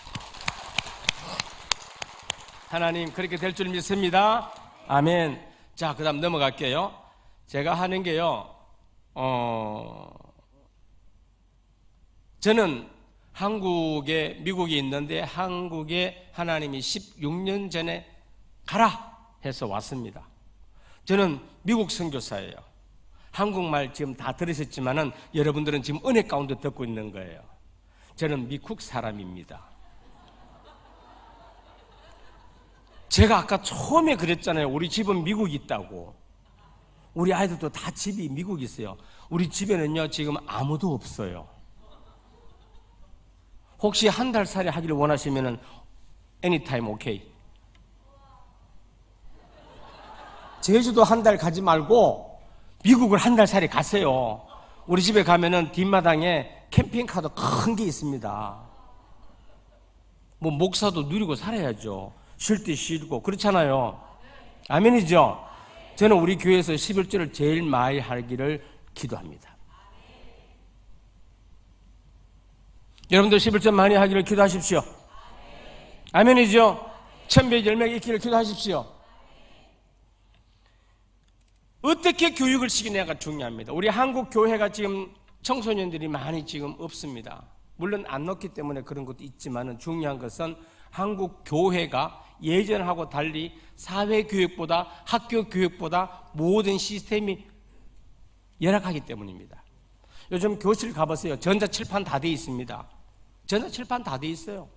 하나님 그렇게 될 줄 믿습니다. 아멘. 자, 그 다음 넘어갈게요. 제가 하는 게요, 저는 한국에, 미국에 있는데 한국에 하나님이 16년 전에 가라 해서 왔습니다. 저는 미국 선교사예요. 한국말 지금 다 들으셨지만은 여러분들은 지금 은혜 가운데 듣고 있는 거예요. 저는 미국 사람입니다. 제가 아까 처음에 그랬잖아요. 우리 집은 미국이 있다고. 우리 아이들도 다 집이 미국이 있어요. 우리 집에는요 지금 아무도 없어요. 혹시 한 달 살이 하기를 원하시면은 anytime okay. 제주도 한 달 가지 말고 미국을 한 달 살이 가세요. 우리 집에 가면은 뒷마당에 캠핑카도 큰 게 있습니다. 뭐 목사도 누리고 살아야죠. 쉴 때 쉬고 그렇잖아요. 아멘이죠? 저는 우리 교회에서 11조를 제일 많이 하기를 기도합니다. 여러분들 11조 많이 하기를 기도하십시오. 아멘이죠? 천배 열매가 있기를 기도하십시오. 어떻게 교육을 시키냐가 중요합니다. 우리 한국 교회가 지금 청소년들이 많이 지금 없습니다. 물론 안 넣기 때문에 그런 것도 있지만 중요한 것은 한국 교회가 예전하고 달리 사회교육보다 학교교육보다 모든 시스템이 열악하기 때문입니다. 요즘 교실 가보세요. 전자칠판 다 돼 있습니다. 전자칠판 다 돼 있어요.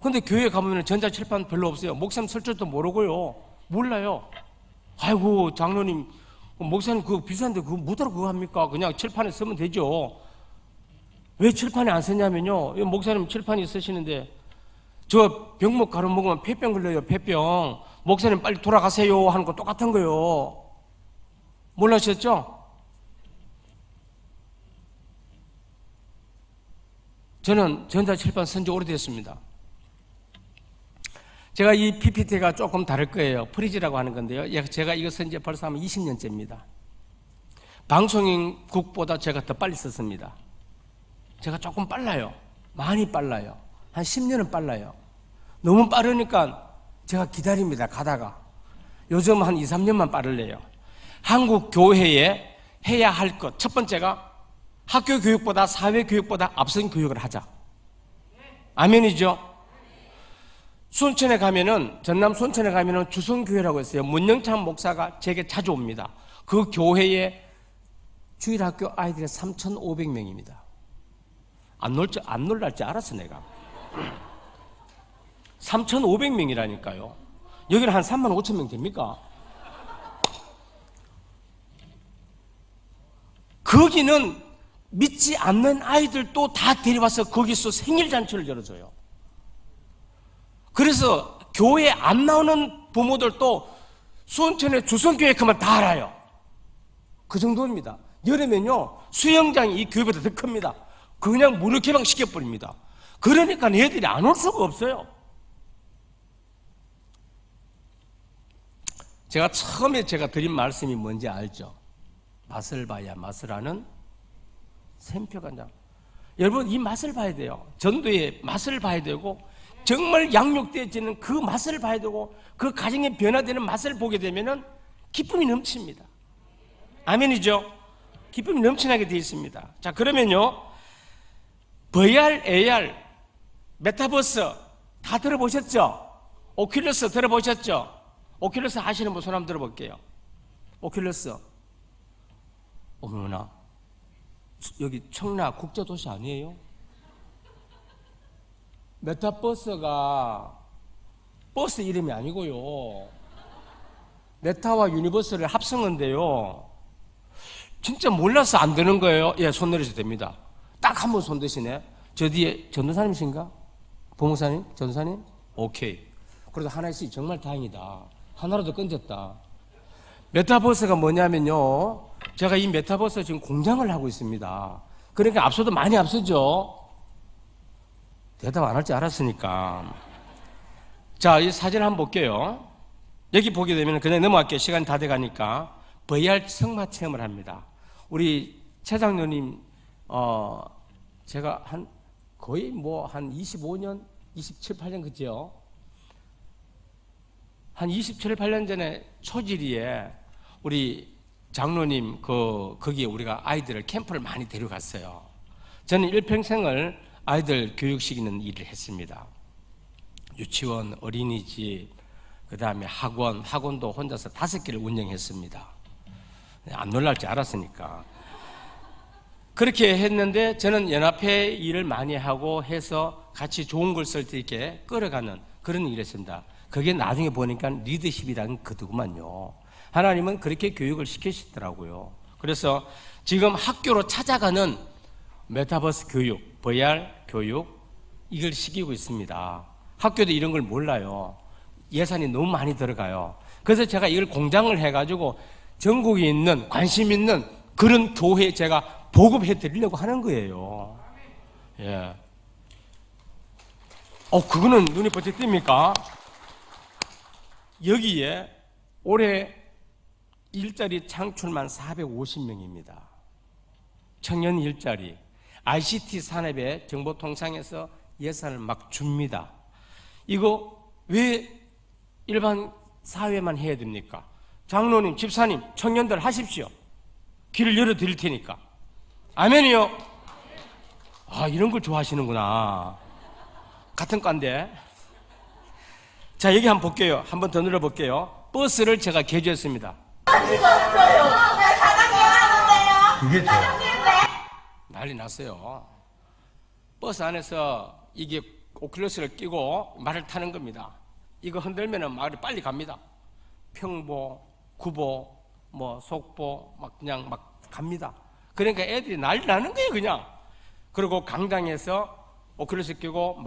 근데 교회 가보면 전자칠판 별로 없어요. 목사님 쓸 줄도 모르고요. 몰라요. 아이고 장로님 목사님 그거 비싼데 그거 뭐더러 그거 합니까? 그냥 칠판에 쓰면 되죠. 왜 칠판에 안 쓰냐면요, 목사님 칠판이 쓰시는데 저 병목 가루 먹으면 폐병 걸려요. 폐병. 목사님 빨리 돌아가세요 하는 거 똑같은 거예요. 몰라셨죠? 저는 전자칠판 쓴 지 오래됐습니다. 제가 이 PPT가 조금 다를 거예요. 프리즈라고 하는 건데요. 제가 이거 쓴 지 벌써 한 20년째입니다. 방송인국보다 제가 더 빨리 썼습니다. 제가 조금 빨라요. 많이 빨라요. 한 10년은 빨라요. 너무 빠르니까 제가 기다립니다. 가다가. 요즘 한 2, 3년만 빠를래요. 한국 교회에 해야 할 것. 첫 번째가 학교 교육보다 사회 교육보다 앞선 교육을 하자. 아멘이죠? 순천에 가면은, 전남 순천에 가면은 주성교회라고 있어요. 문영찬 목사가 제게 자주 옵니다. 그 교회에 주일학교 아이들이 3,500명입니다. 안 놀랄 줄 알았어, 내가. 3,500명이라니까요. 여기는 한 35,000명 됩니까? 거기는 믿지 않는 아이들도 다 데려와서 거기서 생일잔치를 열어줘요. 그래서 교회 안 나오는 부모들도 수원천에 주성교회 가면 다 알아요. 그 정도입니다. 여름에는요, 수영장이 이 교회보다 더 큽니다. 그냥 무료 개방 시켜버립니다. 그러니까 애들이 안 올 수가 없어요. 제가 처음에 드린 말씀이 뭔지 알죠? 맛을 봐야 맛을 아는 샘표가 나. 여러분 이 맛을 봐야 돼요. 전도의 맛을 봐야 되고 정말 양육되어지는 그 맛을 봐야 되고 그 가정의 변화되는 맛을 보게 되면은 기쁨이 넘칩니다. 아멘이죠? 기쁨이 넘쳐나게 되어 있습니다. 자, 그러면요, VR, AR, 메타버스 다 들어보셨죠? 오큘러스 들어보셨죠? 오큘러스 하시는 분 손 한번 들어볼게요. 오큘러스. 어머나, 여기 청라 국제도시 아니에요? 메타버스가 버스 이름이 아니고요, 메타와 유니버스를 합성한데요. 진짜 몰라서 안 되는 거예요. 예, 손 내리셔도 됩니다. 딱 한 번 손 드시네. 저 뒤에 전도사님이신가? 보목사님? 전도사님? 오케이. 그래도 하나 있으니 정말 다행이다. 하나라도 건졌다. 메타버스가 뭐냐면요, 제가 이 메타버스 지금 공장을 하고 있습니다. 그러니까 앞서도 많이 앞서죠. 대답 안 할 줄 알았으니까. 자, 이 사진 한번 볼게요. 여기 보게 되면 그냥 넘어갈게요. 시간이 다 돼가니까. VR 승마 체험을 합니다. 우리 최 장로님, 제가 거의 한 25년, 27, 8년 그죠? 한 27, 8년 전에 초지리에 우리 장로님 거기에 우리가 아이들을 캠프를 많이 데려갔어요. 저는 일평생을 아이들 교육시키는 일을 했습니다. 유치원, 어린이집, 그 다음에 학원도 혼자서 5개를 운영했습니다. 안 놀랄 줄 알았으니까. 그렇게 했는데 저는 연합회 일을 많이 하고 해서 같이 좋은 걸 쓸 때 이렇게 끌어가는 그런 일을 했습니다. 그게 나중에 보니까 리더십이라는 거더구만요. 하나님은 그렇게 교육을 시키시더라고요. 그래서 지금 학교로 찾아가는 메타버스 교육, VR 교육, 이걸 시키고 있습니다. 학교도 이런 걸 몰라요. 예산이 너무 많이 들어가요. 그래서 제가 이걸 공장을 해가지고 전국에 있는 관심 있는 그런 교회에 제가 보급해 드리려고 하는 거예요. 예. 그거는 눈이 번쩍 띕니까? 여기에 올해 일자리 창출만 450명입니다. 청년 일자리. ICT 산업에 정보통상에서 예산을 막 줍니다. 이거 왜 일반 사회만 해야 됩니까? 장로님, 집사님, 청년들 하십시오. 길을 열어드릴 테니까. 아멘이요? 이런 걸 좋아하시는구나. 같은 과인데. 자, 여기 한번 볼게요. 한 번 더 눌러볼게요. 버스를 제가 개조했습니다. 그게 좋아. 난리 났어요. 버스 안에서 이게 오큘러스를 끼고 말을 타는 겁니다. 이거 흔들면은 말이 빨리 갑니다. 평보, 구보, 속보, 그냥 갑니다. 그러니까 애들이 난리 나는 거예요, 그냥. 그리고 강당에서 오큘러스 끼고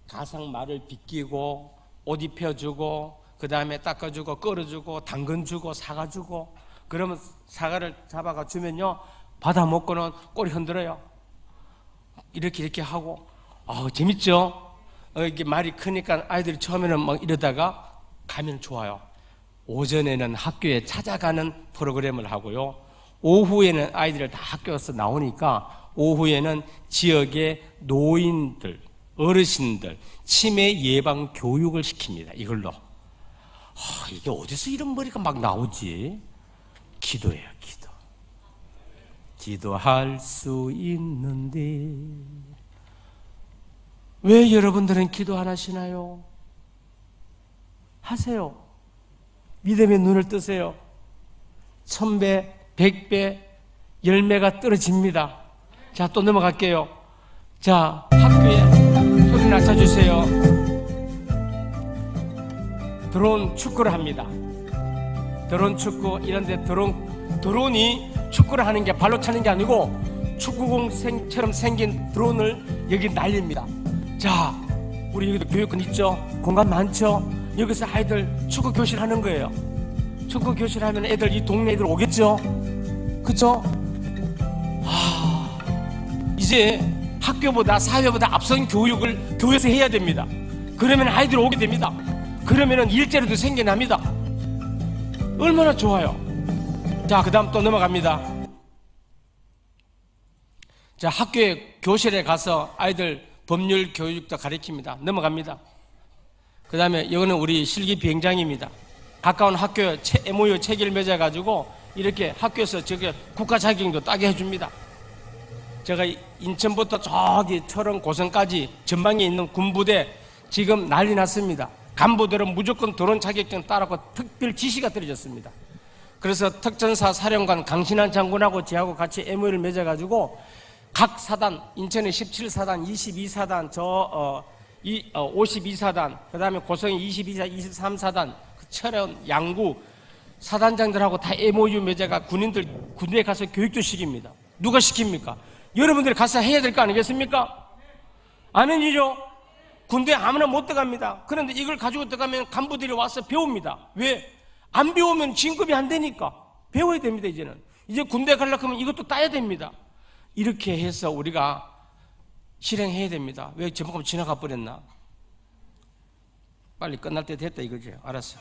가상 말을 비끼고, 옷 입혀주고, 그 다음에 닦아주고, 끌어주고, 당근 주고, 사과 주고, 그러면 사과를 잡아가 주면요, 받아 먹고는 꼬리 흔들어요. 이렇게 하고, 재밌죠? 이게 말이 크니까 아이들이 처음에는 이러다가 가면 좋아요. 오전에는 학교에 찾아가는 프로그램을 하고요. 오후에는 아이들을 다 학교에서 나오니까 오후에는 지역의 노인들, 어르신들, 치매 예방 교육을 시킵니다. 이걸로. 이게 어디서 이런 머리가 막 나오지? 기도예요, 기도. 기도할 수 있는데 왜 여러분들은 기도 안 하시나요? 하세요. 믿음의 눈을 뜨세요. 1000배, 100배 열매가 떨어집니다. 자, 또 넘어갈게요. 자, 학교에 소리 낮춰주세요. 드론 축구를 합니다. 드론 축구, 이런데 드론이 축구를 하는 게 발로 차는 게 아니고 축구공처럼 생긴 드론을 여기 날립니다. 자, 우리 여기도 교육권 있죠? 공간 많죠? 여기서 아이들 축구 교실 하는 거예요. 축구 교실 하면 애들, 이 동네 애들 오겠죠? 그쵸? 이제 학교보다 사회보다 앞선 교육을 교회에서 해야 됩니다. 그러면 아이들이 오게 됩니다. 그러면 일자리도 생겨납니다. 얼마나 좋아요. 자, 그 다음 또 넘어갑니다. 자, 학교에 교실에 가서 아이들 법률 교육도 가르칩니다. 넘어갑니다. 그 다음에 이거는 우리 실기 비행장입니다. 가까운 학교 MOU 체계를 맺어가지고 이렇게 학교에서 저게 국가 자격증도 따게 해줍니다. 제가 인천부터 저기 철원 고성까지 전방에 있는 군부대 지금 난리 났습니다. 간부들은 무조건 드론 자격증 따라고 특별 지시가 떨어졌습니다. 그래서 특전사 사령관 강신한 장군하고 저하고 같이 MOU를 맺어가지고 각 사단, 인천의 17사단, 22사단, 52사단, 그 다음에 고성의 22사, 23사단, 철원, 양구 사단장들하고 다 MOU 맺어가 군인들 군대에 가서 교육도 시킵니다. 누가 시킵니까? 여러분들이 가서 해야 될 거 아니겠습니까? 아는 일이죠? 군대에 아무나 못 들어갑니다. 그런데 이걸 가지고 들어가면 간부들이 와서 배웁니다. 왜? 안 배우면 진급이 안 되니까 배워야 됩니다. 이제 군대 가려고 하면 이것도 따야 됩니다. 이렇게 해서 우리가 실행해야 됩니다. 왜 저만큼 지나가 버렸나? 빨리 끝날 때 됐다 이거지. 알았어.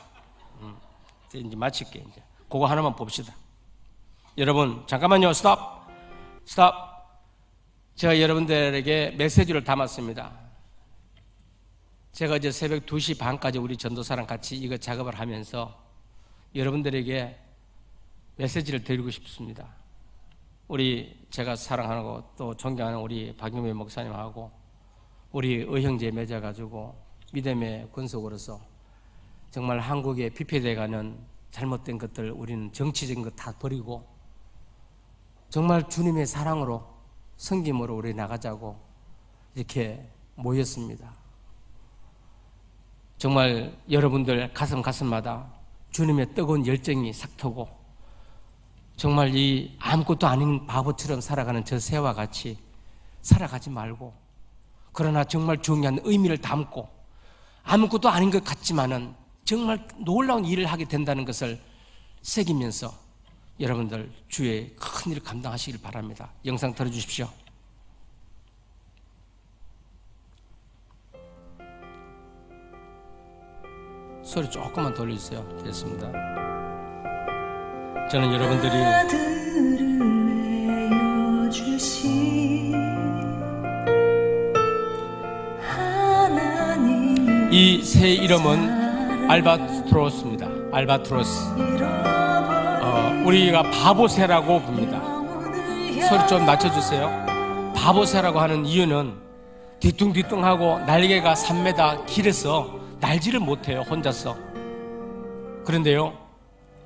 이제 마칠게. 이제 그거 하나만 봅시다. 여러분 잠깐만요. 스탑. 제가 여러분들에게 메시지를 담았습니다. 제가 이제 새벽 2시 반까지 우리 전도사랑 같이 이거 작업을 하면서 여러분들에게 메시지를 드리고 싶습니다. 제가 사랑하고 또 존경하는 우리 박용배 목사님하고 우리 의형제 맺어가지고 믿음의 권속으로서 정말 한국에 피폐돼가는 잘못된 것들 우리는 정치적인 것 다 버리고 정말 주님의 사랑으로 섬김으로 우리 나가자고 이렇게 모였습니다. 정말 여러분들 가슴마다 주님의 뜨거운 열정이 삭트고 정말 이 아무것도 아닌 바보처럼 살아가는 저 새와 같이 살아가지 말고 그러나 정말 중요한 의미를 담고 아무것도 아닌 것 같지만은 정말 놀라운 일을 하게 된다는 것을 새기면서 여러분들 주의 큰 일을 감당하시길 바랍니다. 영상 들어주십시오. 소리 조금만 돌려주세요. 됐습니다. 저는 여러분들이 이 새 이름은 알바트로스입니다. 알바트로스. 우리가 바보새라고 부릅니다. 소리 좀 낮춰주세요. 바보새라고 하는 이유는 뒤뚱뒤뚱하고 날개가 3m 길어서 날지를 못해요. 혼자서. 그런데요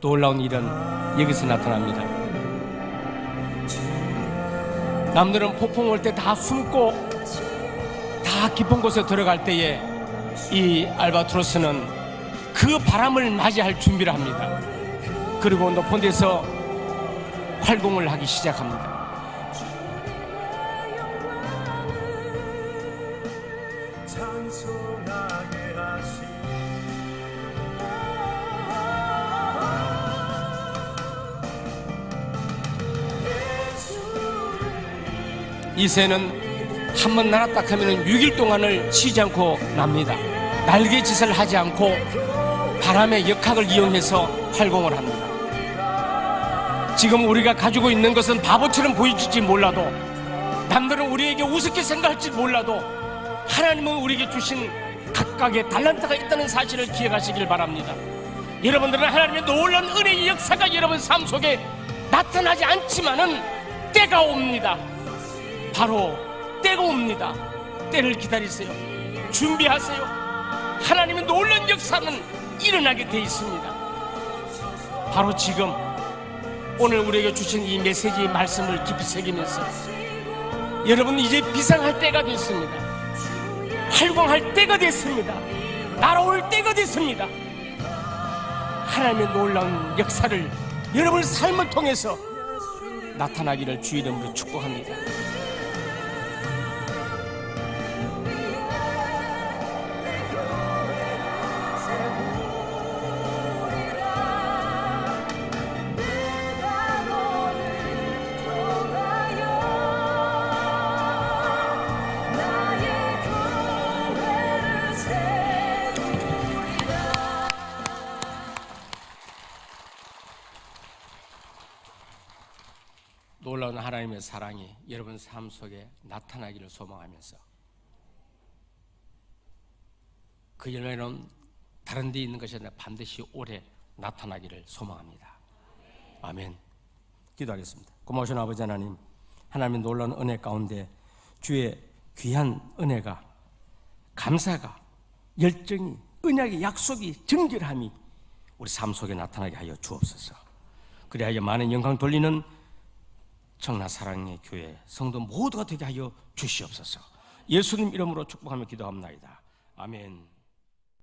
놀라운 일은 여기서 나타납니다. 남들은 폭풍 올 때 다 숨고 다 깊은 곳에 들어갈 때에 이 알바트로스는 그 바람을 맞이할 준비를 합니다. 그리고 높은 데서 활동을 하기 시작합니다. 이 새는 한번 날았다 하면 6일 동안을 쉬지 않고 납니다. 날개짓을 하지 않고 바람의 역학을 이용해서 활동을 합니다. 지금 우리가 가지고 있는 것은 바보처럼 보일지 몰라도 남들은 우리에게 우습게 생각할지 몰라도 하나님은 우리에게 주신 각각의 달란트가 있다는 사실을 기억하시길 바랍니다. 여러분들은 하나님의 놀라운 은혜의 역사가 여러분 삶 속에 나타나지 않지만은 때가 옵니다. 바로 때가 옵니다. 때를 기다리세요. 준비하세요. 하나님의 놀라운 역사는 일어나게 돼 있습니다. 바로 지금 오늘 우리에게 주신 이 메시지의 말씀을 깊이 새기면서 여러분 이제 비상할 때가 됐습니다. 활동할 때가 됐습니다. 날아올 때가 됐습니다. 하나님의 놀라운 역사를 여러분 삶을 통해서 나타나기를 주 이름으로 축복합니다. 놀라운 하나님의 사랑이 여러분 삶 속에 나타나기를 소망하면서 그 열매는 다른 데 있는 것이 아니라 반드시 올해 나타나기를 소망합니다. 아멘. 기도하겠습니다. 고마우신 아버지 하나님, 하나님의 놀라운 은혜 가운데 주의 귀한 은혜가, 감사가, 열정이, 언약의 약속이, 정결함이 우리 삶 속에 나타나게 하여 주옵소서. 그리하여 많은 영광 돌리는 청라 사랑의 교회 성도 모두가 되게 하여 주시옵소서. 예수님 이름으로 축복하며 기도합니다. 아멘.